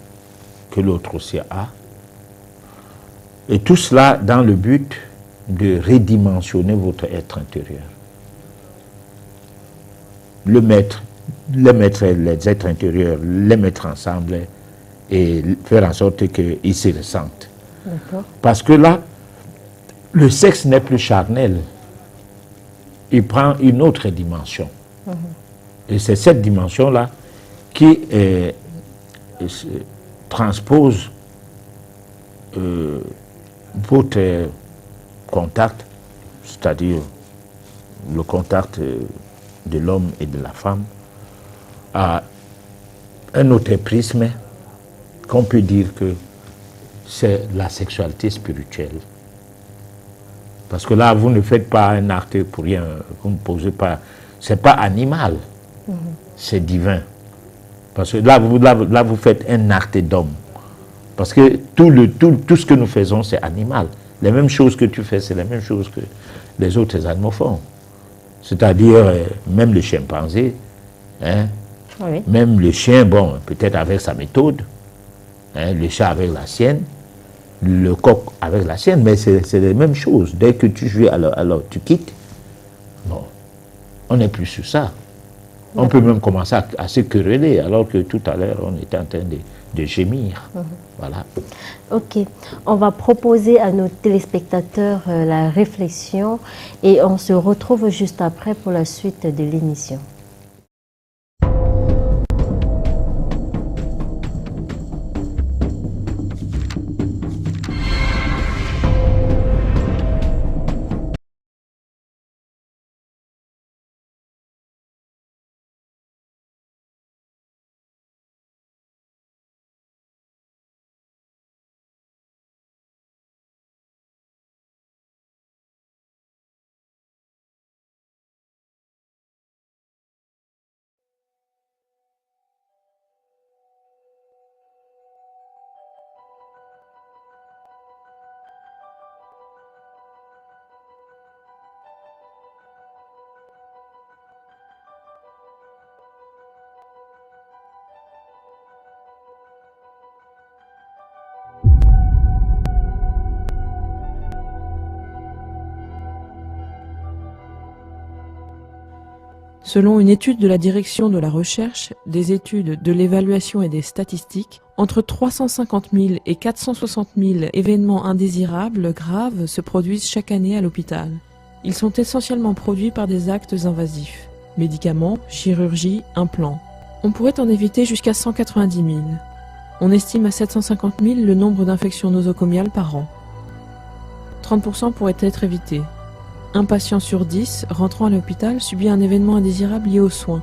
que l'autre aussi a. Et tout cela dans le but de redimensionner votre être intérieur. Les êtres intérieurs, les mettre ensemble et faire en sorte qu'ils se ressentent. Parce que là, le sexe n'est plus charnel. Il prend une autre dimension. Et c'est cette dimension-là qui transpose votre contact, c'est-à-dire le contact de l'homme et de la femme, à un autre prisme qu'on peut dire que c'est la sexualité spirituelle. Parce que là, vous ne faites pas un acte pour rien, vous ne posez pas, c'est pas animal, c'est divin. Parce que là, vous faites un acte d'homme. Parce que tout ce que nous faisons, c'est animal. Les mêmes choses que tu fais, c'est les mêmes choses que les autres animaux font. C'est-à-dire, même le chimpanzé, même le chien, bon, peut-être avec sa méthode, le chat avec la sienne, le coq avec la sienne, mais c'est les mêmes choses. Dès que tu joues, alors tu quittes. Bon, on n'est plus sur ça. On peut même commencer à se quereller, alors que tout à l'heure, on était en train de gémir. Voilà. Ok. On va proposer à nos téléspectateurs la réflexion et on se retrouve juste après pour la suite de l'émission. Selon une étude de la Direction de la Recherche, des études, de l'évaluation et des statistiques, entre 350 000 et 460 000 événements indésirables graves se produisent chaque année à l'hôpital. Ils sont essentiellement produits par des actes invasifs, médicaments, chirurgie, implants. On pourrait en éviter jusqu'à 190 000. On estime à 750 000 le nombre d'infections nosocomiales par an. 30% pourraient être évités. Un patient sur 10 rentrant à l'hôpital subit un événement indésirable lié aux soins.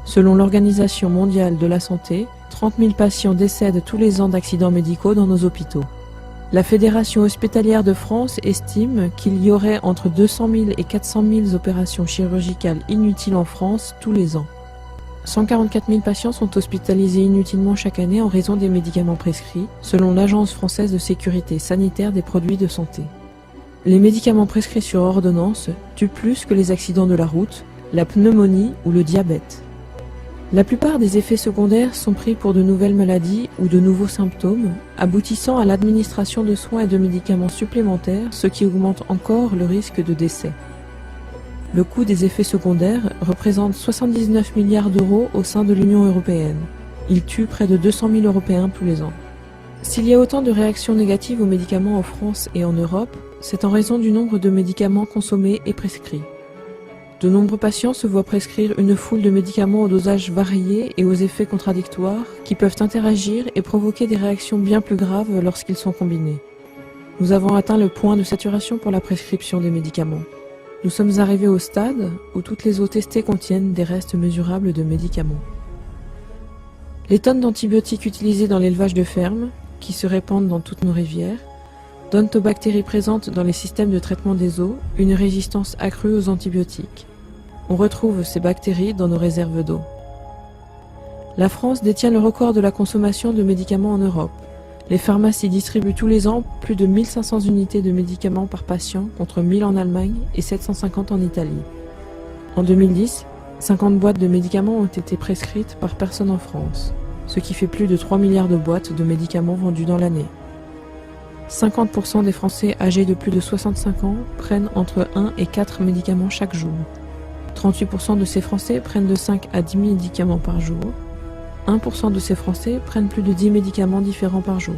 Selon l'Organisation mondiale de la santé, 30 000 patients décèdent tous les ans d'accidents médicaux dans nos hôpitaux. La Fédération hospitalière de France estime qu'il y aurait entre 200 000 et 400 000 opérations chirurgicales inutiles en France tous les ans. 144 000 patients sont hospitalisés inutilement chaque année en raison des médicaments prescrits, selon l'Agence française de sécurité sanitaire des produits de santé. Les médicaments prescrits sur ordonnance tuent plus que les accidents de la route, la pneumonie ou le diabète. La plupart des effets secondaires sont pris pour de nouvelles maladies ou de nouveaux symptômes, aboutissant à l'administration de soins et de médicaments supplémentaires, ce qui augmente encore le risque de décès. Le coût des effets secondaires représente 79 milliards d'euros au sein de l'Union européenne. Il tue près de 200 000 Européens tous les ans. S'il y a autant de réactions négatives aux médicaments en France et en Europe, c'est en raison du nombre de médicaments consommés et prescrits. De nombreux patients se voient prescrire une foule de médicaments aux dosages variés et aux effets contradictoires qui peuvent interagir et provoquer des réactions bien plus graves lorsqu'ils sont combinés. Nous avons atteint le point de saturation pour la prescription des médicaments. Nous sommes arrivés au stade où toutes les eaux testées contiennent des restes mesurables de médicaments. Les tonnes d'antibiotiques utilisées dans l'élevage de fermes, qui se répandent dans toutes nos rivières, donnent aux bactéries présentes dans les systèmes de traitement des eaux une résistance accrue aux antibiotiques. On retrouve ces bactéries dans nos réserves d'eau. La France détient le record de la consommation de médicaments en Europe. Les pharmacies distribuent tous les ans plus de 1500 unités de médicaments par patient contre 1000 en Allemagne et 750 en Italie. En 2010, 50 boîtes de médicaments ont été prescrites par personne en France, ce qui fait plus de 3 milliards de boîtes de médicaments vendues dans l'année. 50% des Français âgés de plus de 65 ans prennent entre 1 et 4 médicaments chaque jour. 38% de ces Français prennent de 5 à 10 médicaments par jour. 1% de ces Français prennent plus de 10 médicaments différents par jour.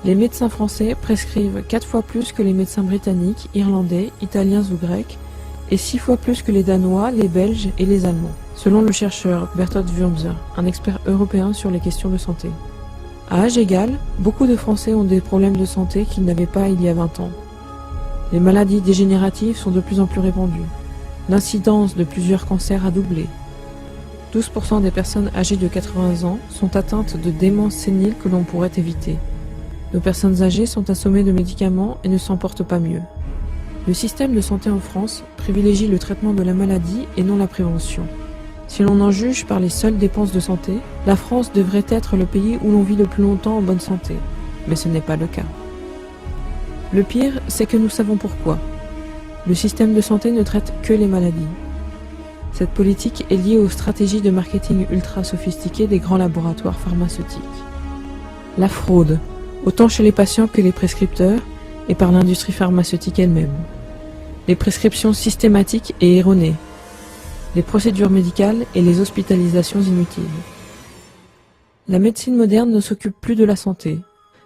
Les médecins français prescrivent 4 fois plus que les médecins britanniques, irlandais, italiens ou grecs, et 6 fois plus que les Danois, les Belges et les Allemands, selon le chercheur Bertolt Wurmser, un expert européen sur les questions de santé. À âge égal, beaucoup de Français ont des problèmes de santé qu'ils n'avaient pas il y a 20 ans. Les maladies dégénératives sont de plus en plus répandues. L'incidence de plusieurs cancers a doublé. 12% des personnes âgées de 80 ans sont atteintes de démence sénile que l'on pourrait éviter. Nos personnes âgées sont assommées de médicaments et ne s'en portent pas mieux. Le système de santé en France privilégie le traitement de la maladie et non la prévention. Si l'on en juge par les seules dépenses de santé, la France devrait être le pays où l'on vit le plus longtemps en bonne santé. Mais ce n'est pas le cas. Le pire, c'est que nous savons pourquoi. Le système de santé ne traite que les maladies. Cette politique est liée aux stratégies de marketing ultra sophistiquées des grands laboratoires pharmaceutiques. La fraude, autant chez les patients que les prescripteurs, et par l'industrie pharmaceutique elle-même. Les prescriptions systématiques et erronées. Les procédures médicales et les hospitalisations inutiles. La médecine moderne ne s'occupe plus de la santé.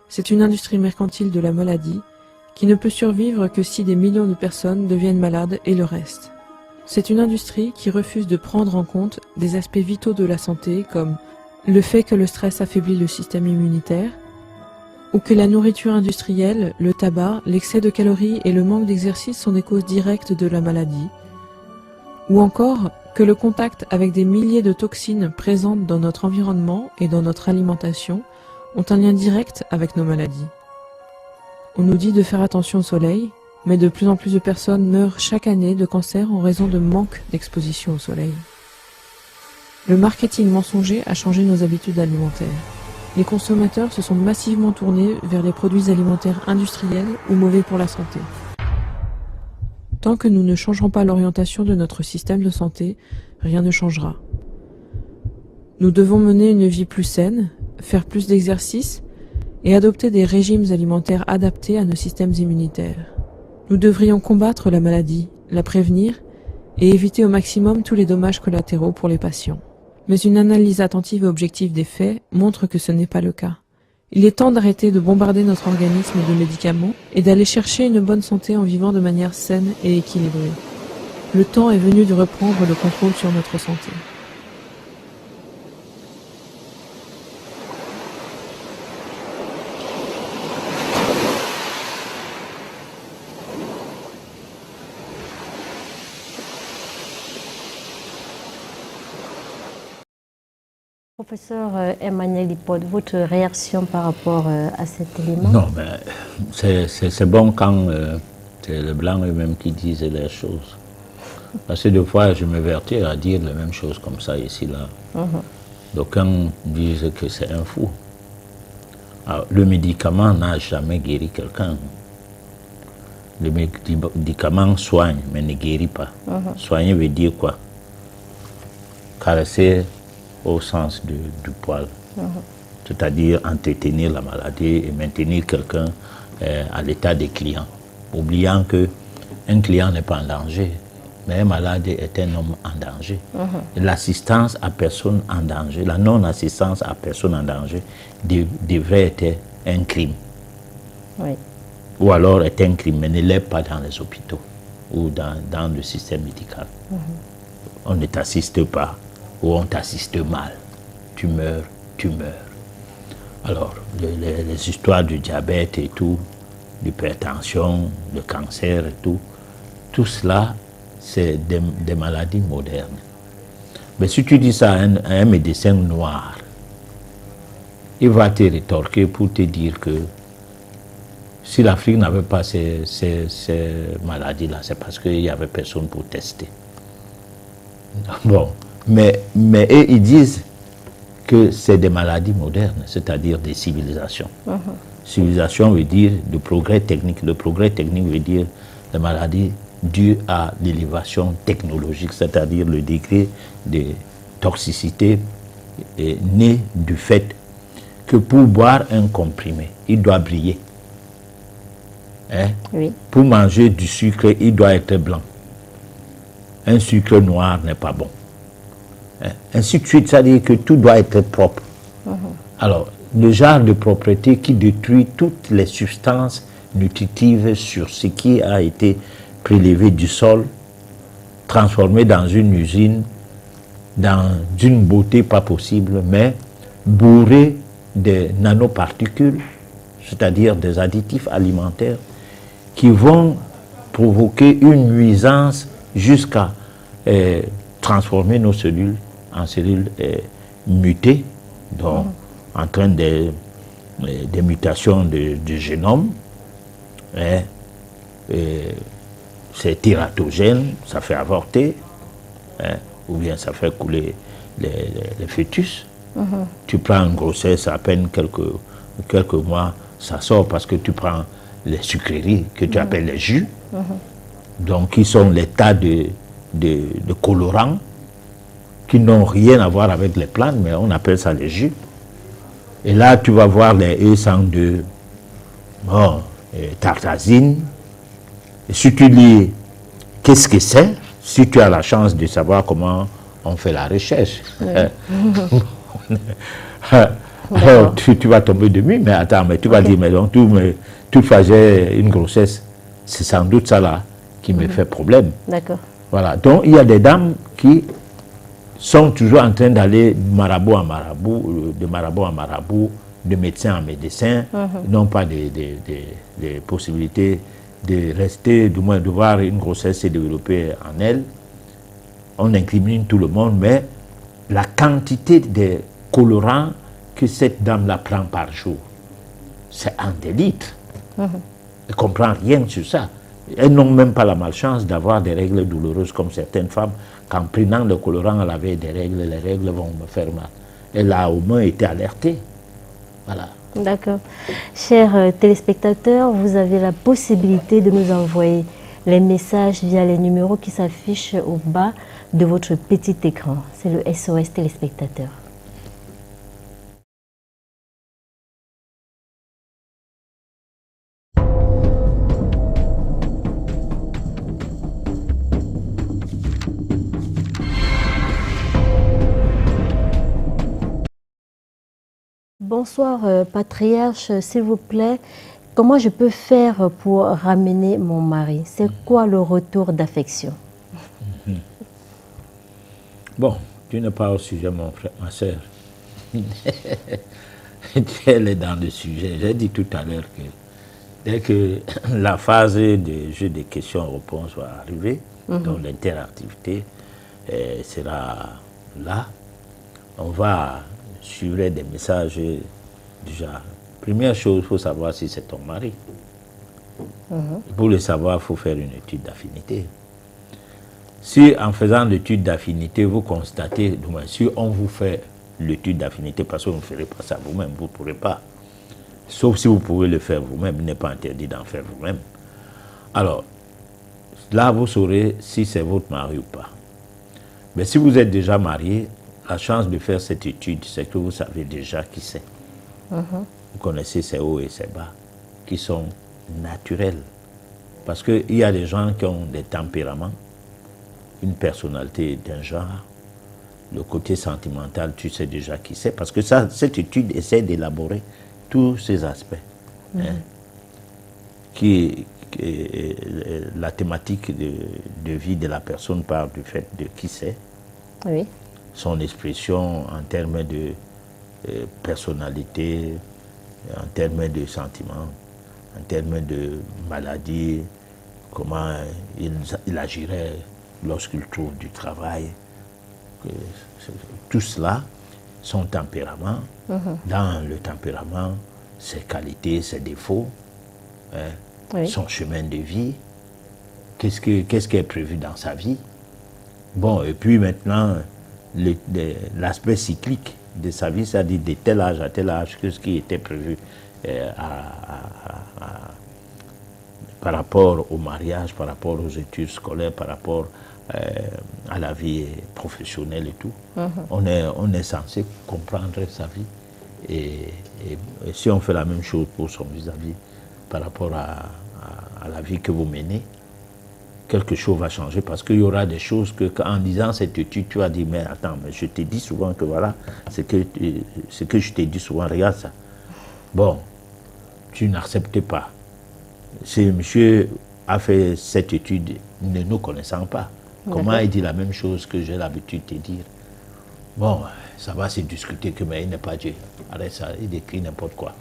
C'est une industrie mercantile de la maladie qui ne peut survivre que si des millions de personnes deviennent malades et le reste. C'est une industrie qui refuse de prendre en compte des aspects vitaux de la santé comme le fait que le stress affaiblit le système immunitaire, ou que la nourriture industrielle, le tabac, l'excès de calories et le manque d'exercice sont des causes directes de la maladie, ou encore que le contact avec des milliers de toxines présentes dans notre environnement et dans notre alimentation ont un lien direct avec nos maladies. On nous dit de faire attention au soleil, mais de plus en plus de personnes meurent chaque année de cancer en raison de manque d'exposition au soleil. Le marketing mensonger a changé nos habitudes alimentaires. Les consommateurs se sont massivement tournés vers les produits alimentaires industriels ou mauvais pour la santé. Tant que nous ne changerons pas l'orientation de notre système de santé, rien ne changera. Nous devons mener une vie plus saine, faire plus d'exercice et adopter des régimes alimentaires adaptés à nos systèmes immunitaires. Nous devrions combattre la maladie, la prévenir et éviter au maximum tous les dommages collatéraux pour les patients. Mais une analyse attentive et objective des faits montre que ce n'est pas le cas. Il est temps d'arrêter de bombarder notre organisme de médicaments et d'aller chercher une bonne santé en vivant de manière saine et équilibrée. Le temps est venu de reprendre le contrôle sur notre santé. Professeur Emmanuel Hippolyte, votre réaction par rapport à cet élément? Non, mais c'est bon quand c'est les Blancs eux-mêmes qui disent les choses. Parce que des fois, je me vertais à dire les mêmes choses comme ça, ici, là. D'aucuns disent que c'est un fou. Alors, le médicament n'a jamais guéri quelqu'un. Le médicament soigne, mais ne guérit pas. Soigner veut dire quoi? Caresser au sens du poil. C'est-à-dire entretenir la maladie et maintenir quelqu'un à l'état de client. Oubliant qu'un client n'est pas en danger, mais un malade est un homme en danger. L'assistance à personne en danger, la non-assistance à personne en danger devrait être un crime. Oui. Ou alors est un crime, mais ne l'est pas dans les hôpitaux ou dans le système médical. On ne t'assiste pas ou on t'assiste mal. Tu meurs, tu meurs. Alors, les histoires du diabète et tout, l'hypertension, le cancer et tout cela, c'est des maladies modernes. Mais si tu dis ça à un médecin noir, il va te rétorquer pour te dire que si l'Afrique n'avait pas ces maladies-là, c'est parce qu'il n'y avait personne pour tester. Bon, mais eux, ils disent que c'est des maladies modernes, c'est-à-dire des civilisations. Civilisation veut dire le progrès technique. Le progrès technique veut dire des maladies dues à l'élévation technologique, c'est-à-dire le degré de toxicité né du fait que pour boire un comprimé, il doit briller. Oui. Pour manger du sucre, il doit être blanc. Un sucre noir n'est pas bon. Ainsi de suite, c'est-à-dire que tout doit être propre. Alors, le genre de propreté qui détruit toutes les substances nutritives sur ce qui a été prélevé du sol, transformé dans une usine, dans une beauté pas possible, mais bourré de nanoparticules, c'est-à-dire des additifs alimentaires, qui vont provoquer une nuisance jusqu'à transformer nos cellules en cellules mutées, donc entraînent des mutations du génome. C'est tératogène, ça fait avorter, ou bien ça fait couler les fœtus. Tu prends une grossesse, à peine quelques mois, ça sort parce que tu prends les sucreries que tu appelles les jus, donc qui sont les tas de colorants qui n'ont rien à voir avec les plantes, mais on appelle ça les jus. Et là, tu vas voir les E102, tartazine. Et si tu lis qu'est-ce que c'est, si tu as la chance de savoir comment on fait la recherche, alors tu vas tomber de nuit, mais attends, mais tu vas dire, mais donc tu faisais une grossesse, c'est sans doute ça là qui me fait problème. D'accord. Voilà, donc il y a des dames qui sont toujours en train d'aller de marabout en marabout, de médecin en médecin, n'ont pas de possibilités de rester, du moins de voir une grossesse se développer en elle. On incrimine tout le monde, mais la quantité de colorants que cette dame-là prend par jour, c'est en des litres. Elle ne comprend rien sur ça. Elles n'ont même pas la malchance d'avoir des règles douloureuses comme certaines femmes. Qu'en prenant le colorant, elle avait des règles, les règles vont me faire mal. Elle a au moins été alertée. Voilà. D'accord. Chers téléspectateurs, vous avez la possibilité de nous envoyer les messages via les numéros qui s'affichent au bas de votre petit écran. C'est le SOS téléspectateur. Bonsoir, patriarche, s'il vous plaît. Comment je peux faire pour ramener mon mari? C'est quoi le retour d'affection? Bon, tu n'es pas au sujet, mon frère, ma soeur. Elle est dans le sujet. J'ai dit tout à l'heure que dès que la phase de jeu de questions-réponses va arriver, donc l'interactivité sera là, on va suivre des messages déjà. Première chose, il faut savoir si c'est ton mari. Pour le savoir, il faut faire une étude d'affinité. Si en faisant l'étude d'affinité, vous constatez, du moins, si on vous fait l'étude d'affinité, parce que vous ne ferez pas ça vous-même, vous ne pourrez pas. Sauf si vous pouvez le faire vous-même, il n'est pas interdit d'en faire vous-même. Alors, là, vous saurez si c'est votre mari ou pas. Mais si vous êtes déjà marié, la chance de faire cette étude, c'est que vous savez déjà qui c'est. Vous connaissez ses hauts et ses bas, qui sont naturels. Parce qu'il y a des gens qui ont des tempéraments, une personnalité d'un genre, le côté sentimental, tu sais déjà qui c'est, parce que ça, cette étude essaie d'élaborer tous ces aspects. La thématique de vie de la personne part du fait de qui c'est, son expression en termes de personnalité, en termes de sentiments, en termes de maladie, comment il agirait lorsqu'il trouve du travail. Tout cela, son tempérament, dans le tempérament, ses qualités, ses défauts, son chemin de vie, qu'est-ce qui est prévu dans sa vie. Bon, et puis maintenant, l'aspect cyclique de sa vie, c'est-à-dire de tel âge à tel âge, qu'est-ce qui était prévu par rapport au mariage, par rapport aux études scolaires, par rapport à la vie professionnelle et tout. On est censé comprendre sa vie. Et si on fait la même chose pour son vis-à-vis, par rapport à la vie que vous menez, quelque chose va changer parce qu'il y aura des choses que, en disant cette étude, tu vas dire, mais attends, mais je t'ai dit souvent que voilà, ce que je t'ai dit souvent, regarde ça. Bon, tu n'acceptes pas. Si monsieur a fait cette étude ne nous connaissant pas, comment il dit la même chose que j'ai l'habitude de dire? Bon, ça va se discuter que mais il n'est pas Dieu. Arrête ça, il écrit n'importe quoi.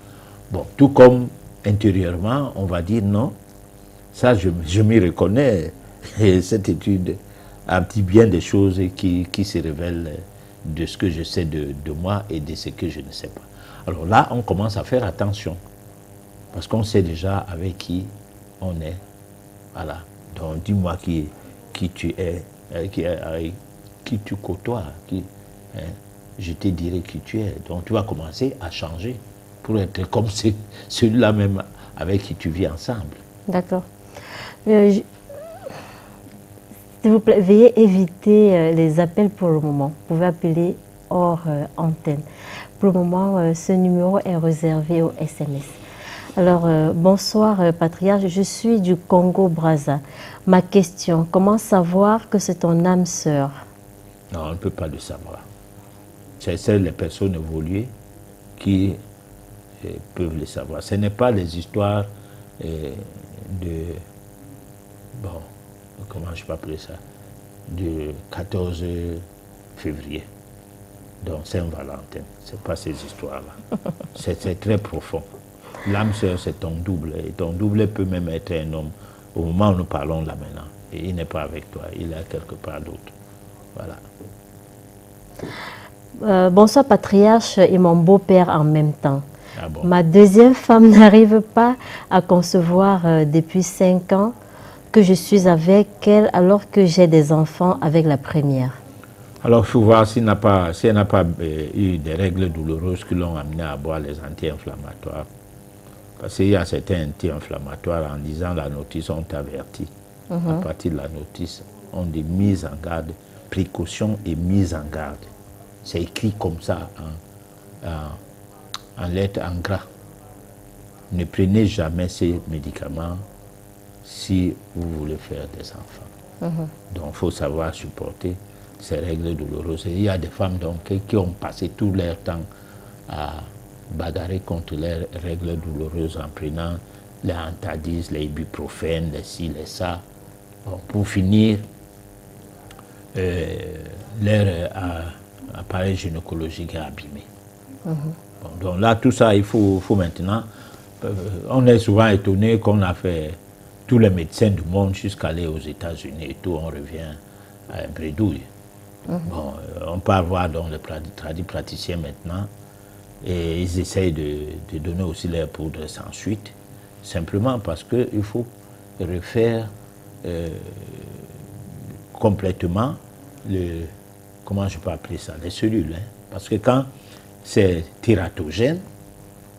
Bon, tout comme intérieurement, on va dire non, ça je m'y reconnais. Et cette étude a dit bien des choses qui se révèlent de ce que je sais de moi et de ce que je ne sais pas. Alors là, on commence à faire attention. Parce qu'on sait déjà avec qui on est. Voilà. Donc dis-moi qui tu es, qui tu côtoies, je te dirai qui tu es. Donc tu vas commencer à changer pour être comme celui-là même avec qui tu vis ensemble. D'accord. S'il vous plaît, veuillez éviter les appels pour le moment. Vous pouvez appeler hors antenne. Pour le moment, ce numéro est réservé aux SMS. Alors, bonsoir, patriarche. Je suis du Congo-Brazza. Ma question, comment savoir que c'est ton âme sœur? Non, on ne peut pas le savoir. C'est seules les personnes évoluées qui peuvent le savoir. Ce n'est pas les histoires de... Bon, comment je peux appeler ça? Du 14 février. Donc, Saint-Valentin. Ce n'est pas ces histoires-là. C'est très profond. L'âme sœur, c'est ton double. Et ton double peut même être un homme. Au moment où nous parlons là maintenant. Et il n'est pas avec toi. Il est quelque part d'autre. Voilà. Bonsoir, patriarche et mon beau-père en même temps. Ah bon? Ma deuxième femme n'arrive pas à concevoir depuis 5 ans que je suis avec elle alors que j'ai des enfants avec la première. Alors, il faut voir si elle n'a pas eu des règles douloureuses qui l'ont amené à boire les anti-inflammatoires. Parce qu'il y a certains anti-inflammatoires en disant la notice, on t'avertit. À partir de la notice, on dit mise en garde, précaution et mise en garde. C'est écrit comme ça en lettres en gras. Ne prenez jamais ces médicaments si vous voulez faire des enfants. Donc, il faut savoir supporter ces règles douloureuses. Et il y a des femmes donc, qui ont passé tout leur temps bagarrer contre les règles douloureuses en prenant les Antadis, les ibuprofènes, les ci, les ça. Bon, pour finir, leur appareil gynécologique est abîmé. Bon, donc là, tout ça, il faut maintenant... on est souvent étonné qu'on a fait tous les médecins du monde jusqu'à aller aux États-Unis et tout, on revient à un bredouille. Bon, on peut avoir donc les praticiens maintenant et ils essayent de donner aussi leur poudre sans suite, simplement parce qu'il faut refaire complètement comment je peux appeler ça, les cellules. Hein, parce que quand c'est tératogène,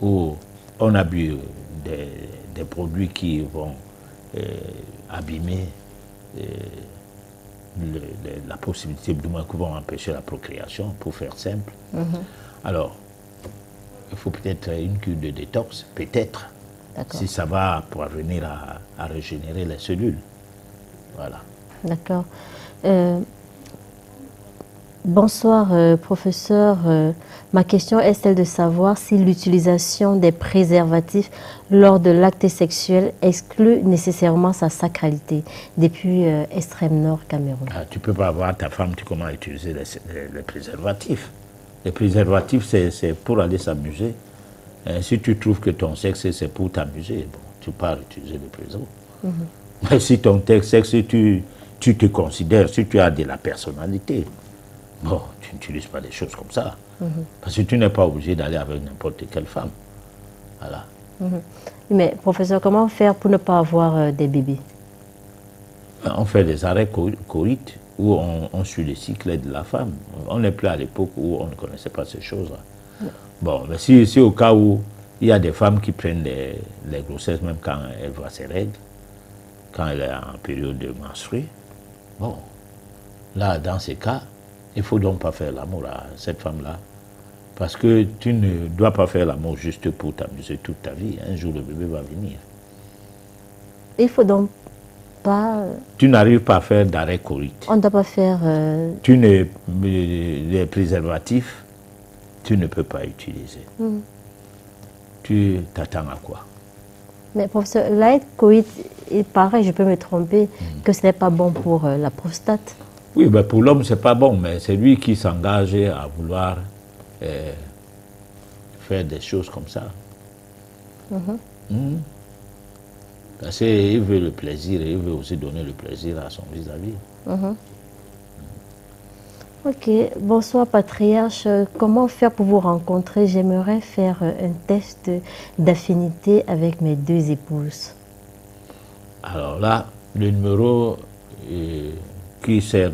ou on a bu des produits qui vont abîmer la possibilité, du moins qui vont empêcher la procréation, pour faire simple. Alors, il faut peut-être une cure de détox, peut-être, si ça va parvenir à régénérer les cellules. Voilà. D'accord. Bonsoir, professeur. Ma question est celle de savoir si l'utilisation des préservatifs lors de l'acte sexuel exclut nécessairement sa sacralité, depuis extrême nord Cameroun. Ah, tu ne peux pas avoir ta femme, tu comment utiliser les préservatifs. Les préservatifs, c'est pour aller s'amuser. Si tu trouves que ton sexe, c'est pour t'amuser, bon, tu peux utiliser le préservatif. Mais si ton sexe, tu te considères, si tu as de la personnalité, bon, tu n'utilises pas des choses comme ça. Parce que tu n'es pas obligé d'aller avec n'importe quelle femme. Voilà. Mais, professeur, comment faire pour ne pas avoir des bébés? On fait des arrêts coït où on suit le cycle de la femme. On n'est plus à l'époque où on ne connaissait pas ces choses-là. Bon, mais si au cas où il y a des femmes qui prennent les grossesses, même quand elles voient ses règles, quand elle est en période de menstruée, bon, là, dans ces cas, il ne faut donc pas faire l'amour à cette femme-là. Parce que tu ne dois pas faire l'amour juste pour t'amuser toute ta vie. Un jour, le bébé va venir. Il faut donc pas... Tu n'arrives pas à faire d'arrêt coït. On ne doit pas faire... Les préservatifs, tu ne peux pas utiliser. Tu t'attends à quoi? Mais professeur, l'arrêt coït, il paraît, je peux me tromper, que ce n'est pas bon pour la prostate. Oui, ben pour l'homme, ce n'est pas bon, mais c'est lui qui s'engage à vouloir faire des choses comme ça. Parce qu'il veut le plaisir et il veut aussi donner le plaisir à son vis-à-vis. Ok, bonsoir patriarche. Comment faire pour vous rencontrer? J'aimerais faire un test d'affinité avec mes deux épouses. Alors là, le numéro qui sert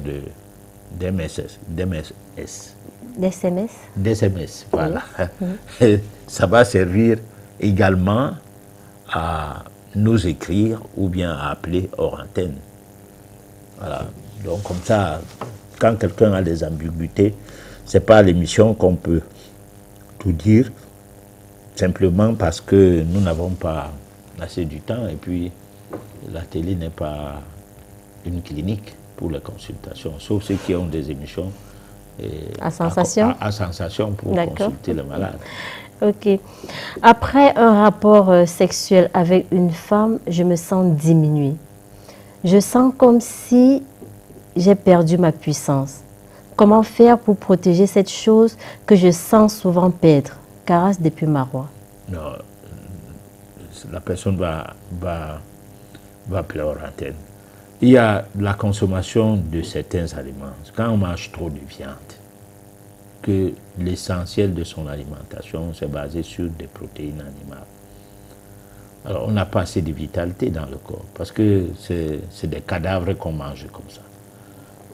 d'MSS. D'SMS, voilà. Ça va servir également à nous écrire ou bien à appeler hors antenne. Voilà. Donc comme ça, quand quelqu'un a des ambiguïtés, c'est pas à l'émission qu'on peut tout dire, simplement parce que nous n'avons pas assez du temps et puis la télé n'est pas une clinique pour les consultations, sauf ceux qui ont des émissions à sensation, à sensation pour consulter les malades. Ok. Après un rapport sexuel avec une femme, je me sens diminuée. Je sens comme si j'ai perdu ma puissance. Comment faire pour protéger cette chose que je sens souvent perdre? Caras depuis Marois. Non, la personne va appeler hors antenne. Il y a la consommation de certains aliments. Quand on mange trop de viande, que l'essentiel de son alimentation s'est basé sur des protéines animales. Alors on n'a pas assez de vitalité dans le corps, parce que c'est des cadavres qu'on mange comme ça.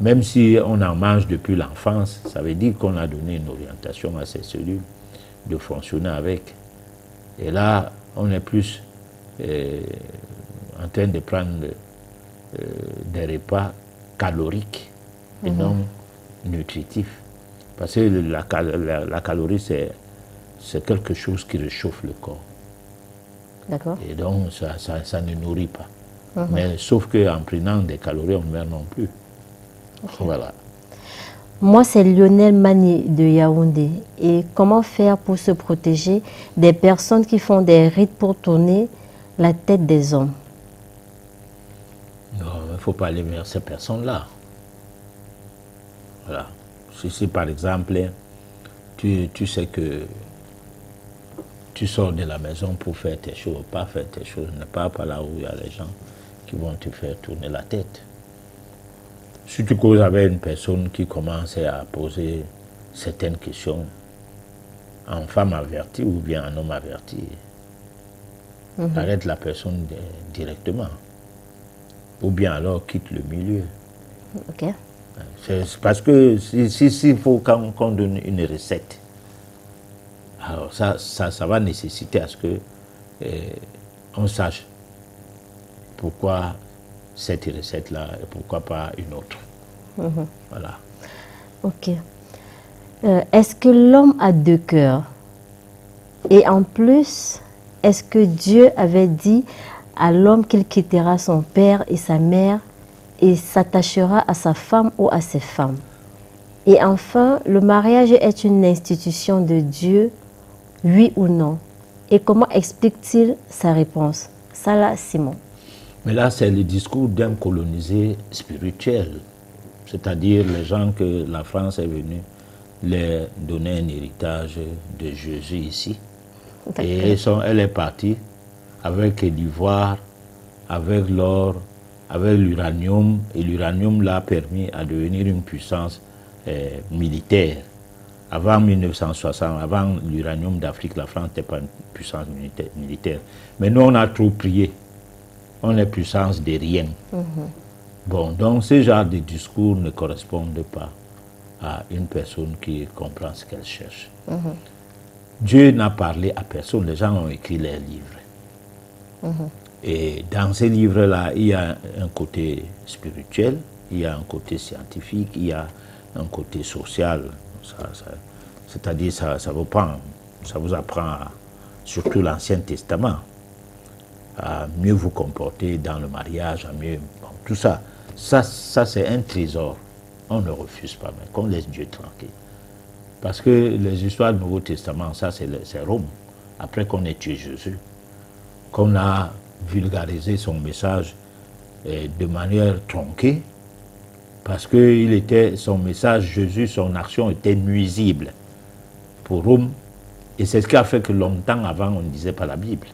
Même si on en mange depuis l'enfance, ça veut dire qu'on a donné une orientation à ces cellules de fonctionner avec. Et là, on est plus en train de prendre des repas caloriques et non nutritifs. Parce que la calorie, c'est quelque chose qui réchauffe le corps. D'accord. Et donc, ça ne nourrit pas. Mais sauf qu'en prenant des calories, on ne meurt non plus. Okay. Voilà. Moi, c'est Lionel Mani de Yaoundé. Et comment faire pour se protéger des personnes qui font des rites pour tourner la tête des hommes? Non, il ne faut pas aller vers ces personnes-là. Voilà. Si par exemple, tu sais que tu sors de la maison pour faire tes choses, pas faire tes choses, ne pas par là où il y a les gens qui vont te faire tourner la tête. Si tu causes avec une personne qui commence à poser certaines questions, en femme avertie ou bien en homme averti, arrête la personne directement. Ou bien alors quitte le milieu. Ok. C'est parce que s'il faut qu'on donne une recette, alors ça va nécessiter à ce que on sache pourquoi cette recette-là et pourquoi pas une autre. Voilà. Ok. Est-ce que l'homme a deux cœurs? Et en plus, est-ce que Dieu avait dit à l'homme qu'il quittera son père et sa mère et s'attachera à sa femme ou à ses femmes? Et enfin, le mariage est une institution de Dieu, oui ou non? Et comment explique-t-il sa réponse? Ça là, Simon. Mais là, c'est le discours d'un colonisé spirituel. C'est-à-dire les gens que la France est venue leur donner un héritage de Jésus ici. Et elle est partie avec l'ivoire, avec l'or, avec l'uranium. Et l'uranium l'a permis à devenir une puissance militaire. Avant 1960, avant l'uranium d'Afrique, la France n'était pas une puissance militaire. Mais nous, on a trop prié. On est puissance de rien. Bon, donc ce genre de discours ne correspondent pas à une personne qui comprend ce qu'elle cherche. Dieu n'a parlé à personne, les gens ont écrit leurs livres. Et dans ces livres-là, il y a un côté spirituel, il y a un côté scientifique, il y a un côté social. C'est-à-dire, ça vous apprend, surtout l'Ancien Testament, à mieux vous comporter dans le mariage, à mieux... Bon, tout ça, c'est un trésor. On ne refuse pas, mais qu'on laisse Dieu tranquille. Parce que les histoires du Nouveau Testament, ça c'est Rome. Après qu'on ait tué Jésus, qu'on a vulgarisé son message de manière tronquée, parce que son message, Jésus, son action était nuisible pour Rome. Et c'est ce qui a fait que longtemps avant, on ne disait pas la Bible.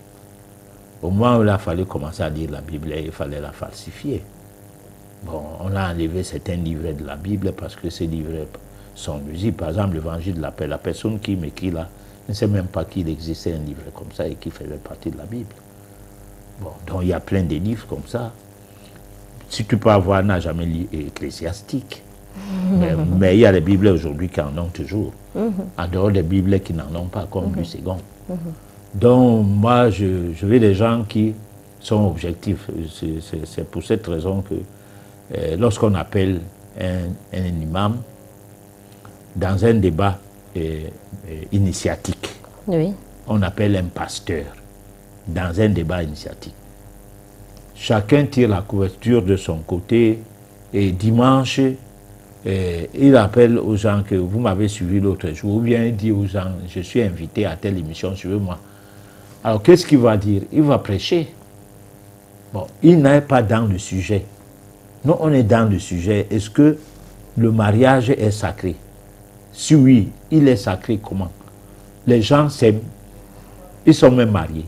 Au moment où il a fallu commencer à lire la Bible, il fallait la falsifier. Bon, on a enlevé certains livrets de la Bible parce que ces livrets sont nuisibles. Par exemple, l'évangile de la paix, la personne qui m'écrit là ne sait même pas qu'il existait un livre comme ça et qui faisait partie de la Bible. Bon, donc il y a plein de livres comme ça. Si tu peux avoir, n'a jamais lu Ecclésiastique. Mais il y a des Bibles aujourd'hui qui en ont toujours. En dehors des Bibles qui n'en ont pas, comme du second. Donc, moi, je veux des gens qui sont objectifs. C'est pour cette raison que lorsqu'on appelle un imam dans un débat initiatique, Oui. on appelle un pasteur dans un débat initiatique. Chacun tire la couverture de son côté et dimanche, il appelle aux gens que vous m'avez suivi l'autre jour, ou bien il dit aux gens, je suis invité à telle émission, suivez-moi. Alors, qu'est-ce qu'il va dire? Il va prêcher. Bon, il n'est pas dans le sujet. Nous, on est dans le sujet. Est-ce que le mariage est sacré? Si oui, il est sacré comment? Les gens s'aiment. Ils sont même mariés.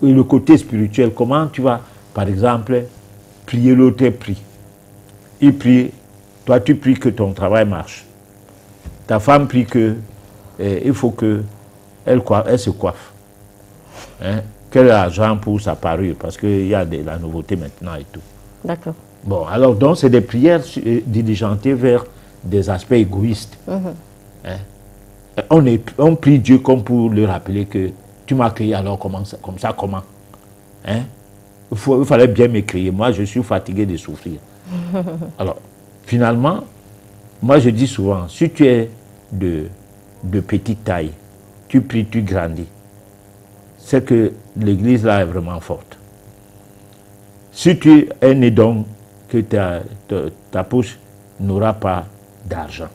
Et le côté spirituel, comment tu vas, par exemple, prier, l'autre prie. Il prie, toi tu pries que ton travail marche. Ta femme prie que il faut qu'elle se coiffe. Hein? Quel argent pour sa parure, parce qu'il y a de la nouveauté maintenant et tout. D'accord. Bon, alors donc c'est des prières diligentées vers des aspects égoïstes. Hein? On prie Dieu comme pour lui rappeler que tu m'as créé, alors comment? Hein? Il fallait bien m'écrire. Moi, je suis fatigué de souffrir. Alors, finalement, moi je dis souvent, si tu es de petite taille, tu pries, tu grandis. C'est que l'église là est vraiment forte. Si tu es né donc, que ta poche n'aura pas d'argent.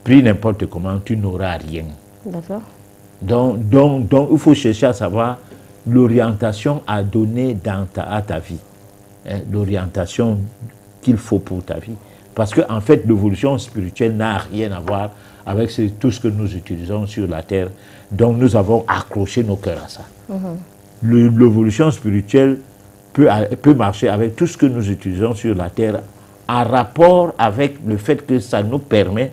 Pris n'importe comment, tu n'auras rien. D'accord. Donc, il faut chercher à savoir l'orientation à donner à ta vie. Hein, l'orientation qu'il faut pour ta vie. Parce qu'en fait, l'évolution spirituelle n'a rien à voir avec tout ce que nous utilisons sur la terre. Donc, nous avons accroché nos cœurs à ça. L'évolution spirituelle peut marcher avec tout ce que nous utilisons sur la terre en rapport avec le fait que ça nous permet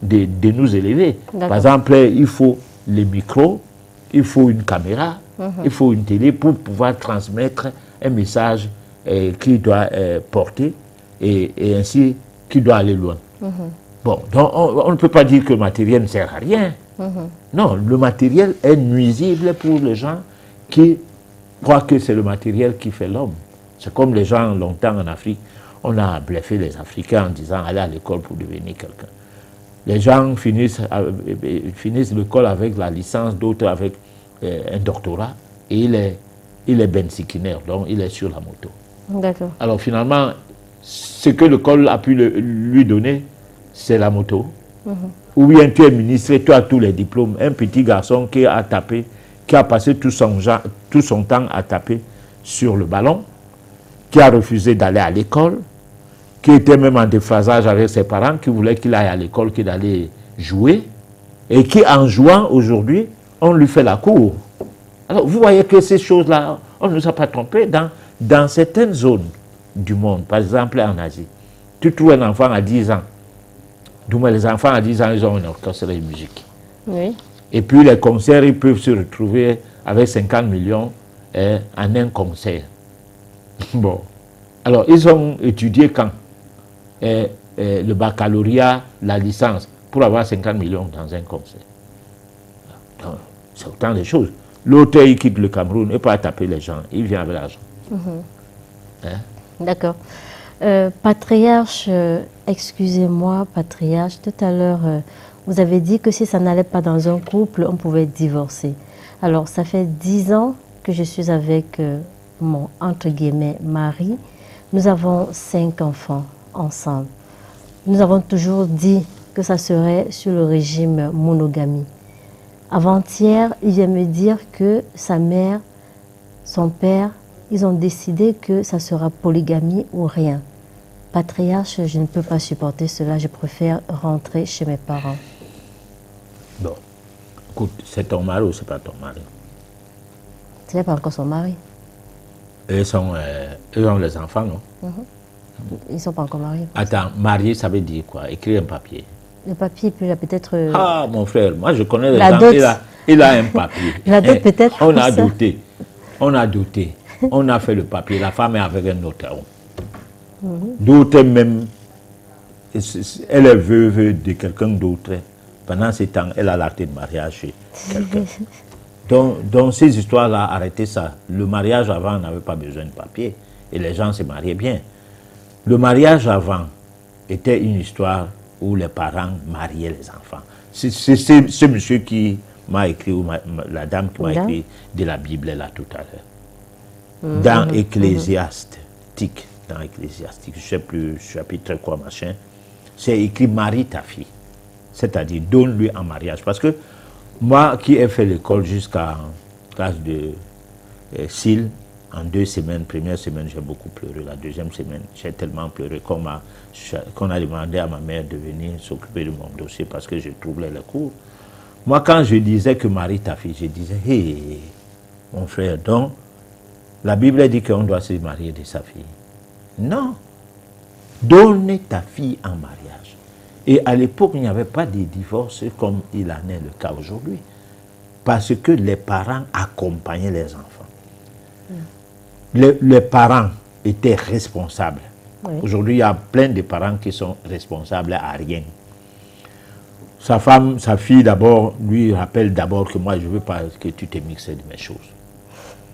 de nous élever. Par exemple, il faut les micros, il faut une caméra, il faut une télé pour pouvoir transmettre un message qui doit porter et ainsi qui doit aller loin. Bon, donc on ne peut pas dire que le matériel ne sert à rien. Non, le matériel est nuisible pour les gens qui croient que c'est le matériel qui fait l'homme. C'est comme les gens longtemps en Afrique, on a bluffé les Africains en disant allez à l'école pour devenir quelqu'un. Les gens finissent l'école avec la licence, d'autres avec un doctorat, et il est bensikiner, donc il est sur la moto. D'accord. Alors finalement, ce que l'école a pu lui donner, c'est la moto. Ou bien tu es ministre et tu as tous les diplômes. Un petit garçon qui a passé tout son temps à taper sur le ballon, qui a refusé d'aller à l'école, qui était même en déphasage avec ses parents, qui voulaient qu'il aille à l'école, qu'il allait jouer, et qui, en jouant aujourd'hui, on lui fait la cour. Alors, vous voyez que ces choses-là, on ne nous a pas trompés. Dans certaines zones du monde, par exemple en Asie, tu trouves un enfant à 10 ans. Du moins, les enfants à 10 ans, ils ont un orchestre de musique. Oui. Et puis, les concerts, ils peuvent se retrouver avec 50 millions en un concert. Bon. Alors, ils ont étudié quand le baccalauréat, la licence, pour avoir 50 millions dans un concert. Donc, c'est autant de choses. L'auteur, il quitte le Cameroun, il ne peut pas taper les gens, il vient avec l'argent. Hein? D'accord. Patriarche, excusez-moi, patriarche, tout à l'heure, vous avez dit que si ça n'allait pas dans un couple, on pouvait divorcer. Alors, ça fait 10 ans que je suis avec mon, entre guillemets, mari. Nous avons 5 enfants ensemble. Nous avons toujours dit que ça serait sur le régime monogamie. Avant-hier, il vient me dire que sa mère, son père, ils ont décidé que ça sera polygamie ou rien. Patriarche, je ne peux pas supporter cela, je préfère rentrer chez mes parents. Bon, écoute, c'est ton mari ou c'est pas ton mari? Ce n'est pas encore son mari. Eux ont les enfants, non? Ils ne sont pas encore mariés. Attends, marié, ça veut dire quoi? Écrire un papier. Le papier, puis là, peut-être... Ah, mon frère, moi je connais les la gens, dot. il a un papier. La dot, peut-être. On a douté. On a douté. On a fait le papier. La femme est avec un autre homme. D'autres même, elle est veuve de quelqu'un d'autre. Pendant ce temps, elle a l'acte de mariage chez quelqu'un. Donc ces histoires-là, arrêtez ça. Le mariage avant, on n'avait pas besoin de papier. Et les gens se mariaient bien. Le mariage avant était une histoire où les parents mariaient les enfants. C'est ce monsieur qui m'a écrit, ou la dame qui m'a écrit de la Bible là tout à l'heure. Dans Ecclésiastique, je ne sais plus, chapitre quoi, machin, c'est écrit marie ta fille. C'est-à-dire donne-lui en mariage. Parce que moi qui ai fait l'école jusqu'à classe de SIL, en 2 semaines, première semaine, j'ai beaucoup pleuré. La deuxième semaine, j'ai tellement pleuré qu'on a demandé à ma mère de venir s'occuper de mon dossier parce que je troublais les cours. Moi, quand je disais que marie ta fille, je disais, hé, mon frère, donc, la Bible dit qu'on doit se marier de sa fille. Non. Donne ta fille en mariage. Et à l'époque, il n'y avait pas de divorce comme il en est le cas aujourd'hui. Parce que les parents accompagnaient les enfants. Les parents étaient responsables. Oui. Aujourd'hui, il y a plein de parents qui sont responsables à rien. Sa femme, sa fille d'abord, lui rappelle d'abord que moi, je ne veux pas que tu te mixes de mes choses.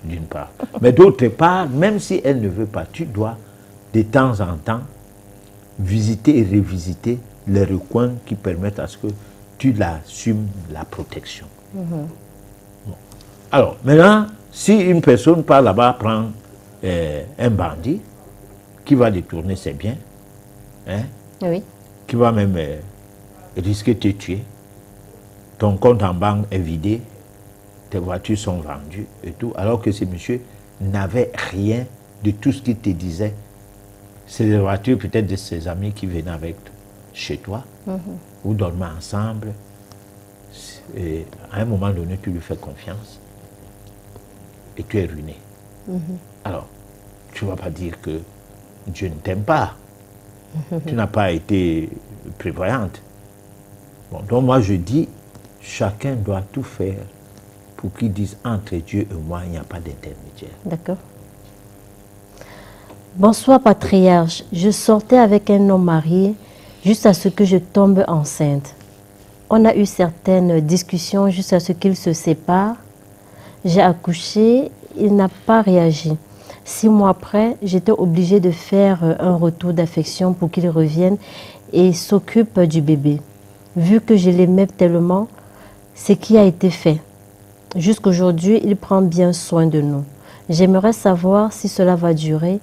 D'une part. Mais d'autre part, même si elle ne veut pas, tu dois de temps en temps visiter et revisiter les recoins qui permettent à ce que tu l'assumes la protection. Bon. Alors, maintenant, si une personne par là-bas prend un bandit qui va détourner ses biens, hein, oui. qui va même risquer de te tuer. Ton compte en banque est vidé, tes voitures sont vendues et tout, alors que ce monsieur n'avait rien de tout ce qu'il te disait. C'est les voitures peut-être de ses amis qui venaient avec chez toi, vous dormez ensemble, et à un moment donné, tu lui fais confiance et tu es ruiné. Alors, tu ne vas pas dire que Dieu ne t'aime pas. Tu n'as pas été prévoyante. Bon, donc moi je dis, chacun doit tout faire pour qu'il dise entre Dieu et moi, il n'y a pas d'intermédiaire. D'accord. Bonsoir, patriarche. Je sortais avec un homme marié jusqu'à ce que je tombe enceinte. On a eu certaines discussions jusqu'à ce qu'il se sépare. J'ai accouché, il n'a pas réagi. 6 mois après, j'étais obligée de faire un retour d'affection pour qu'il revienne et s'occupe du bébé. Vu que je l'aimais tellement, ce qui a été fait. Jusqu'aujourd'hui, il prend bien soin de nous. J'aimerais savoir si cela va durer.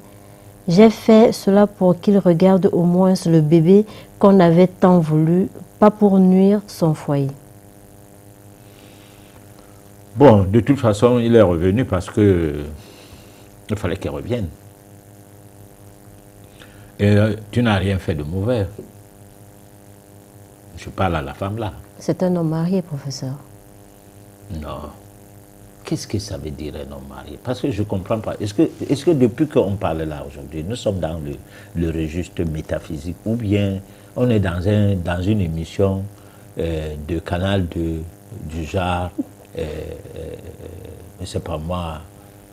J'ai fait cela pour qu'il regarde au moins le bébé qu'on avait tant voulu, pas pour nuire son foyer. Bon, de toute façon, il est revenu parce que il fallait qu'il revienne. Et tu n'as rien fait de mauvais. Je parle à la femme là. C'est un homme marié, professeur. Non. Qu'est-ce que ça veut dire un homme marié? Parce que je ne comprends pas. Est-ce que depuis qu'on parle là aujourd'hui, nous sommes dans le registre métaphysique ou bien on est dans une émission de canal du genre, je ne sais pas moi,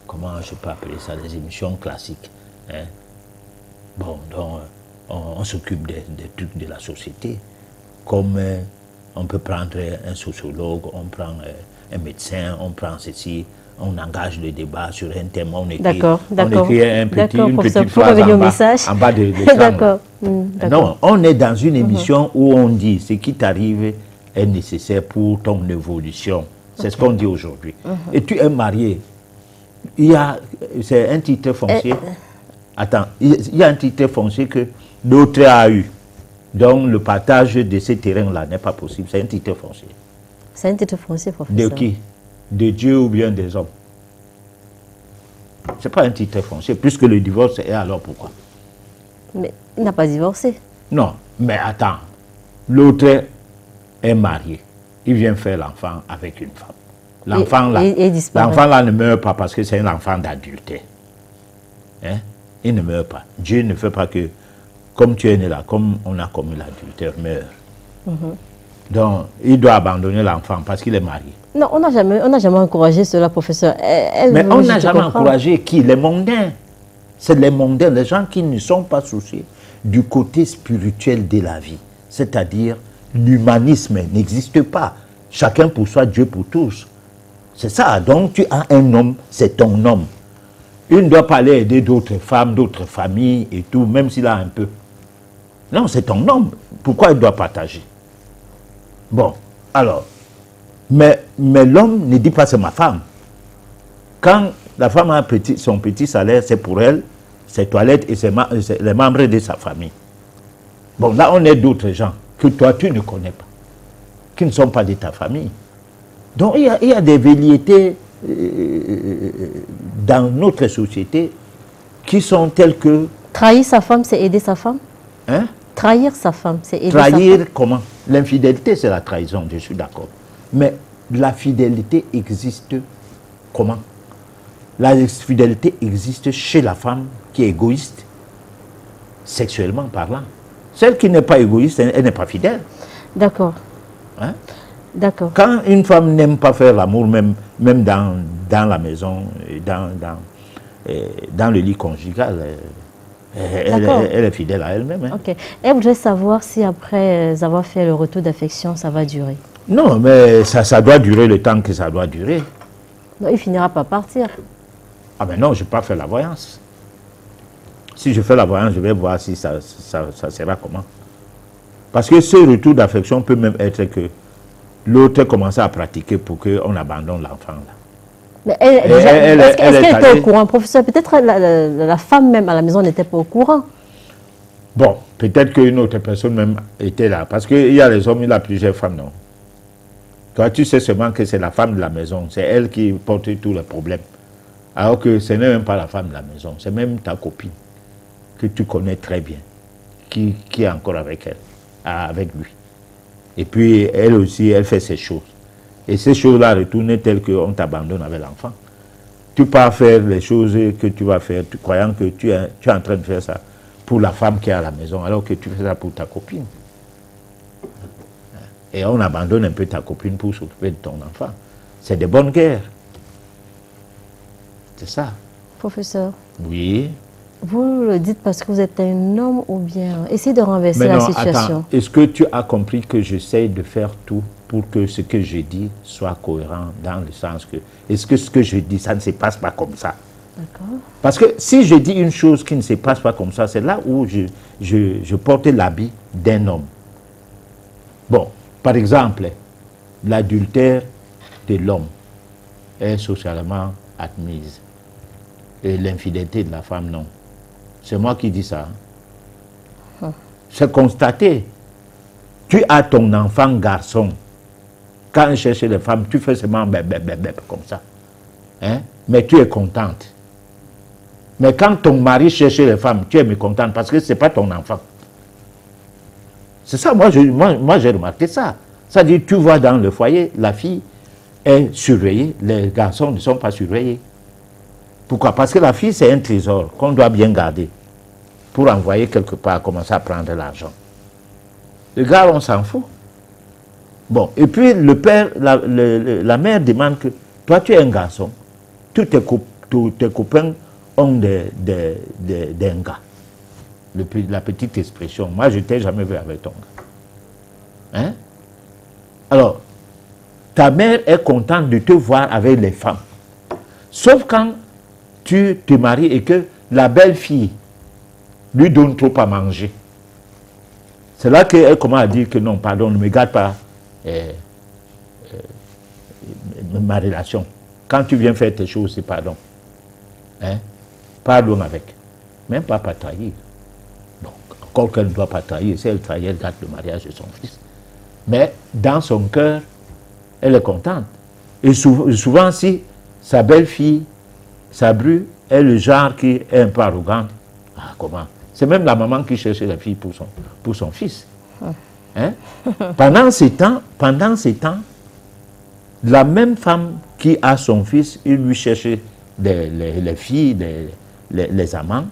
comment je peux appeler ça, des émissions classiques. Hein? Bon, donc on s'occupe des trucs de la société. Comme on peut prendre un sociologue, on prend un médecin, on prend ceci, on engage le débat sur un thème, on écrit une petite phrase en bas de l'écran. Non, on est dans une émission où on dit ce qui t'arrive est nécessaire pour ton évolution. C'est ce qu'on dit aujourd'hui. Et tu es marié. C'est un titre foncier. Attends, il y a un titre foncier que l'autre a eu. Donc le partage de ces terrains-là n'est pas possible. C'est un titre foncier. C'est un titre foncier, professeur. De qui? De Dieu ou bien des hommes? Ce n'est pas un titre foncier. Puisque le divorce est, alors pourquoi? Mais il n'a pas divorcé. Non, mais attends. L'autre est marié. Il vient faire l'enfant avec une femme. L'enfant là ne meurt pas parce que c'est un enfant d'adultère. Hein? Il ne meurt pas. Dieu ne fait pas que, comme tu es né là, comme on a commis l'adultère, meurt. Donc, il doit abandonner l'enfant parce qu'il est marié. Non, on n'a jamais encouragé cela, professeur. Mais on n'a jamais encouragé qui? Les mondains. C'est les mondains, les gens qui ne sont pas souciés du côté spirituel de la vie. C'est-à-dire, l'humanisme n'existe pas. Chacun pour soi, Dieu pour tous. C'est ça. Donc, tu as un homme, c'est ton homme. Il ne doit pas aller aider d'autres femmes, d'autres familles et tout, même s'il a un peu. Non, c'est ton homme. Pourquoi il doit partager? Bon, alors, mais l'homme ne dit pas c'est ma femme. Quand la femme a son petit salaire, c'est pour elle, ses toilettes et les membres de sa famille. Bon, là, on est d'autres gens que toi, tu ne connais pas, qui ne sont pas de ta famille. Donc, il y a des velléités dans notre société qui sont telles que... Trahir sa femme, c'est aider sa femme? Hein? Trahir sa femme, c'est aider sa femme. Trahir comment? L'infidélité, c'est la trahison, je suis d'accord. Mais la fidélité existe comment? La fidélité existe chez la femme qui est égoïste, sexuellement parlant. Celle qui n'est pas égoïste, elle n'est pas fidèle. D'accord. Hein? D'accord. Quand une femme n'aime pas faire l'amour, même dans la maison, dans le lit conjugal, elle est fidèle à elle-même. Hein. Ok. Elle voudrait savoir si après avoir fait le retour d'affection, ça va durer. Non, mais ça doit durer le temps que ça doit durer. Non, il finira par partir. Ah ben non, je n'ai pas fait la voyance. Si je fais la voyance, je vais voir si ça sera comment. Parce que ce retour d'affection peut même être que l'autre commence à pratiquer pour qu'on abandonne l'enfant. Mais est-ce qu'elle était au courant, professeur? Peut-être la femme même à la maison n'était pas au courant. Bon, peut-être qu'une autre personne même était là. Parce qu'il y a les hommes, il y a plusieurs femmes, non? Toi, tu sais seulement que c'est la femme de la maison. C'est elle qui porte tous les problèmes. Alors que ce n'est même pas la femme de la maison. C'est même ta copine que tu connais très bien. Qui est encore avec elle, avec lui. Et puis, elle aussi, elle fait ses choses. Et ces choses-là retournent telles qu'on t'abandonne avec l'enfant. Tu pars faire les choses que tu vas faire, croyant que tu es en train de faire ça pour la femme qui est à la maison, alors que tu fais ça pour ta copine. Et on abandonne un peu ta copine pour s'occuper de ton enfant. C'est de bonnes guerres. C'est ça. Professeur. Oui. Vous le dites parce que vous êtes un homme ou bien... Essayez de renverser la situation. Attends, est-ce que tu as compris que j'essaie de faire tout pour que ce que je dis soit cohérent dans le sens que... Est-ce que ce que je dis, ça ne se passe pas comme ça? D'accord. Parce que si je dis une chose qui ne se passe pas comme ça, c'est là où je porte l'habit d'un homme. Bon, par exemple, l'adultère de l'homme est socialement admise. Et l'infidélité de la femme, non. C'est moi qui dis ça. C'est constaté. Tu as ton enfant garçon. Quand on cherche les femmes, tu fais seulement comme ça. Hein? Mais tu es contente. Mais quand ton mari cherche les femmes, tu es mécontente parce que ce n'est pas ton enfant. C'est ça, moi j'ai remarqué ça. C'est-à-dire, tu vois dans le foyer, la fille est surveillée, les garçons ne sont pas surveillés. Pourquoi? Parce que la fille, c'est un trésor qu'on doit bien garder pour envoyer quelque part, commencer à prendre l'argent. Le gars, on s'en fout. Bon, et puis le père, la mère demande que toi, tu es un garçon, tous tes copains ont des gars. La petite expression, moi, je ne t'ai jamais vu avec ton gars. Hein? Alors, ta mère est contente de te voir avec les femmes. Sauf quand tu te maries et que la belle-fille lui donne trop à manger. C'est là qu'elle commence à dire que non, pardon, ne me garde pas ma relation. Quand tu viens faire tes choses, c'est pardon. Hein? Pardon avec. Même pas trahir. Donc, encore qu'elle ne doit pas trahir, si elle trahit, elle garde le mariage de son fils. Mais dans son cœur, elle est contente. Et souvent, si sa belle-fille, sa bru, est le genre qui est un peu arrogante, ah, comment? C'est même la maman qui cherche la fille pour son fils. Hein? Pendant ces temps, la même femme qui a son fils, il lui cherchait les filles, les amants,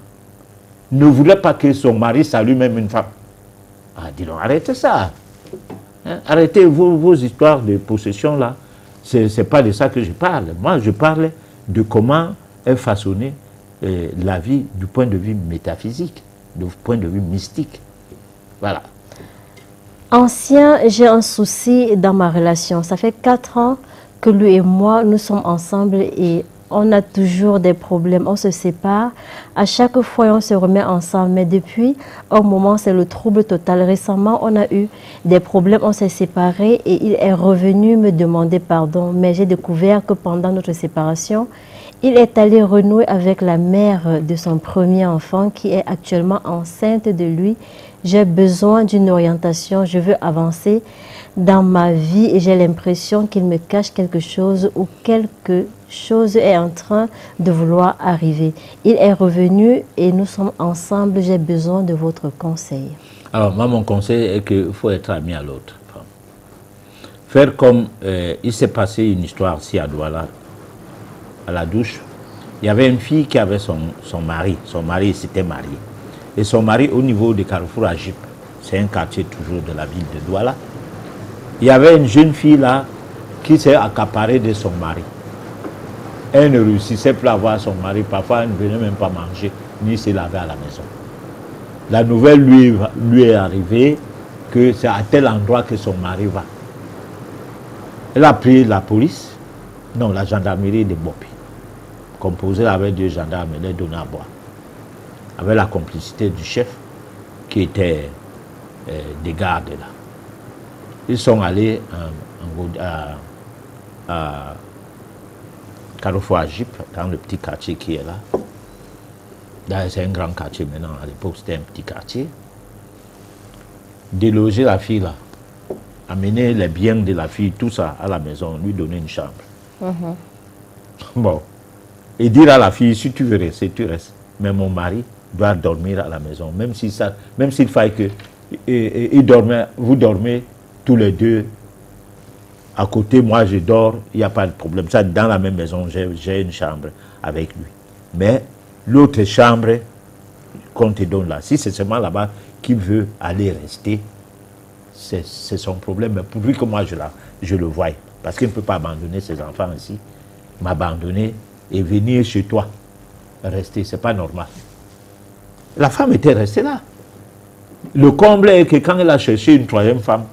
ne voulait pas que son mari salue même une femme. Ah, dis donc, arrêtez ça. Hein? Arrêtez vos histoires de possession là. C'est pas de ça que je parle. Moi, je parle de comment est façonnée la vie du point de vue métaphysique, du point de vue mystique. Voilà. Ancien, j'ai un souci dans ma relation. Ça fait 4 ans que lui et moi, nous sommes ensemble et on a toujours des problèmes. On se sépare. À chaque fois, on se remet ensemble. Mais depuis un moment, c'est le trouble total. Récemment, on a eu des problèmes. On s'est séparés et il est revenu me demander pardon. Mais j'ai découvert que pendant notre séparation, il est allé renouer avec la mère de son premier enfant qui est actuellement enceinte de lui. J'ai besoin d'une orientation, je veux avancer dans ma vie et j'ai l'impression qu'il me cache quelque chose ou quelque chose est en train de vouloir arriver. Il est revenu et nous sommes ensemble, j'ai besoin de votre conseil. Alors moi, mon conseil est qu'il faut être ami à l'autre. Faire comme il s'est passé une histoire ici à Douala, à la douche. Il y avait une fille qui avait son mari s'était marié. Et son mari, au niveau de Carrefour Agip, c'est un quartier toujours de la ville de Douala, il y avait une jeune fille là qui s'est accaparée de son mari. Elle ne réussissait plus à voir son mari. Parfois, elle ne venait même pas manger, ni se laver à la maison. La nouvelle lui est arrivée que c'est à tel endroit que son mari va. Elle a pris la police, non, la gendarmerie de Bopi, composée avec 2 gendarmes et les donné à boire. Avec la complicité du chef qui était des gardes là. Ils sont allés à Carrefour Agip, dans le petit quartier qui est là. C'est un grand quartier maintenant, à l'époque c'était un petit quartier. déloger la fille là, amener les biens de la fille, tout ça à la maison, lui donner une chambre. Bon. Et dire à la fille, si tu veux rester, tu restes. Mais mon mari doit dormir à la maison, même s'il faille que vous dormez tous les deux à côté, moi je dors, il n'y a pas de problème. Ça, dans la même maison, j'ai une chambre avec lui. Mais l'autre chambre qu'on te donne là, si c'est seulement là-bas qu'il veut aller rester, c'est son problème. Mais pourvu que moi je le voie, parce qu'il ne peut pas abandonner ses enfants ici, m'abandonner et venir chez toi, rester, c'est pas normal. La femme était restée là. Le comble est que quand elle a cherché une troisième femme,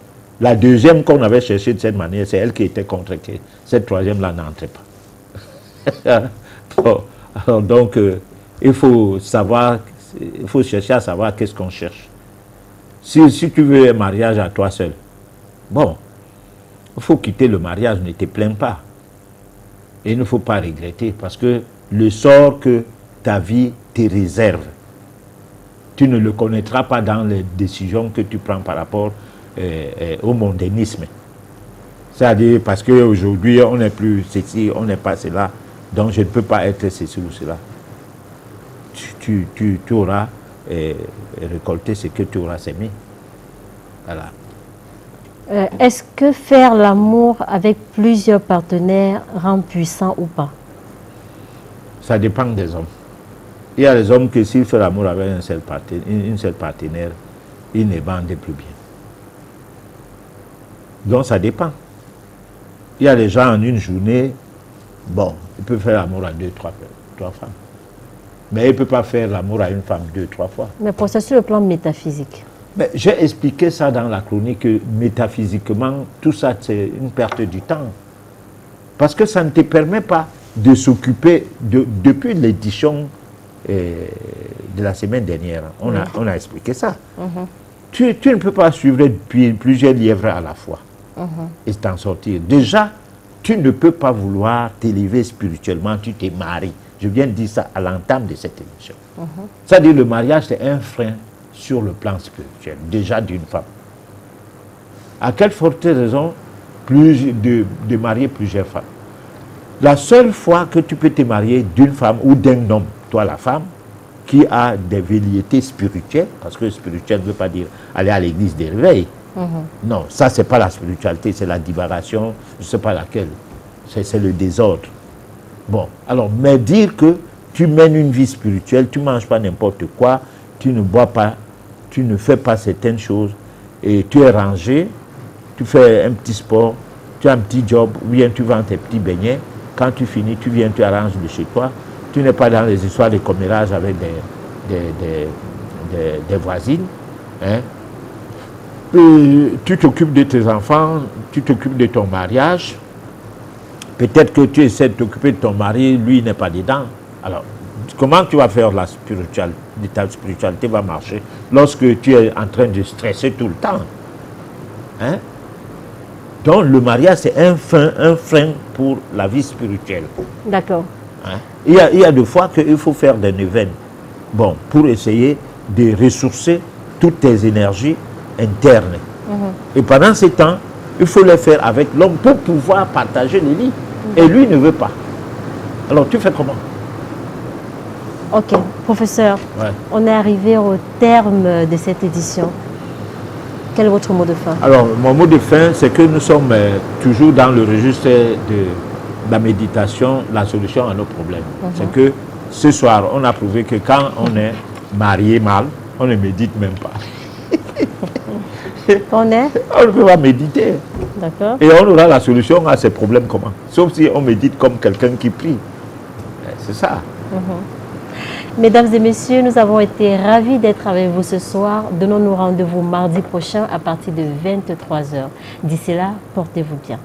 la deuxième qu'on avait cherchée de cette manière, c'est elle qui était contre que cette troisième-là n'entrait pas. Bon, alors donc, il faut chercher à savoir qu'est-ce qu'on cherche. Si tu veux un mariage à toi seul, bon, il faut quitter le mariage, ne te plains pas. Et il ne faut pas regretter, parce que le sort que ta vie te réserve, tu ne le connaîtras pas dans les décisions que tu prends par rapport au mondanisme. C'est-à-dire parce qu'aujourd'hui, on n'est plus ceci, on n'est pas cela, donc je ne peux pas être ceci ou cela. Tu auras récolté ce que tu auras sémé. Voilà. Est-ce que faire l'amour avec plusieurs partenaires rend puissant ou pas? Ça dépend des hommes. Il y a des hommes que s'ils font l'amour avec une seule partenaire, ils ne bandent plus bien. Donc ça dépend. Il y a des gens en une journée, bon, ils peuvent faire l'amour à trois femmes. Mais ils ne peuvent pas faire l'amour à une femme 2-3 fois. Mais pour ça, sur le plan métaphysique. J'ai expliqué ça dans la chronique, que métaphysiquement, tout ça, c'est une perte du temps. Parce que ça ne te permet pas de s'occuper, depuis l'édition de la semaine dernière, on a expliqué ça. Tu ne peux pas suivre plusieurs lièvres à la fois et t'en sortir. Déjà, tu ne peux pas vouloir t'élever spirituellement, tu t'es marié. Je viens de dire ça à l'entame de cette émission. C'est-à-dire le mariage, c'est un frein sur le plan spirituel, déjà d'une femme. À quelle forte raison de marier plusieurs femmes? La seule fois que tu peux te marier d'une femme ou d'un homme, toi la femme, qui a des velléités spirituelles, parce que spirituel ne veut pas dire aller à l'église des réveils. Non, ça c'est pas la spiritualité, c'est la divagation, je ne sais pas laquelle. C'est le désordre. Bon, alors, mais dire que tu mènes une vie spirituelle, tu ne manges pas n'importe quoi, tu ne bois pas, tu ne fais pas certaines choses, et tu es rangé, tu fais un petit sport, tu as un petit job, ou bien tu vends tes petits beignets, quand tu finis, tu viens, tu arranges de chez toi, tu n'es pas dans les histoires de commérage avec des voisines, hein. Tu t'occupes de tes enfants, tu t'occupes de ton mariage, peut-être que tu essaies de t'occuper de ton mari, lui n'est pas dedans. Alors, comment tu vas faire ta spiritualité va marcher lorsque tu es en train de stresser tout le temps, hein? Donc le mariage c'est un frein pour la vie spirituelle. D'accord. Hein? Il y a des fois qu'il faut faire des neuvaines, bon, pour essayer de ressourcer toutes tes énergies internes. Et pendant ce temps, il faut les faire avec l'homme pour pouvoir partager les lits. Et lui ne veut pas. Alors tu fais comment? Ok, professeur, on est arrivé au terme de cette édition. Quel est votre mot de fin? Alors, mon mot de fin, c'est que nous sommes toujours dans le registre de la méditation, la solution à nos problèmes. C'est que ce soir, on a prouvé que quand on est marié mal, on ne médite même pas. On ne peut pas méditer. D'accord. Et on aura la solution à ces problèmes comment? Sauf si on médite comme quelqu'un qui prie. C'est ça. Mesdames et messieurs, nous avons été ravis d'être avec vous ce soir. Donnons-nous rendez-vous mardi prochain à partir de 23h. D'ici là, portez-vous bien.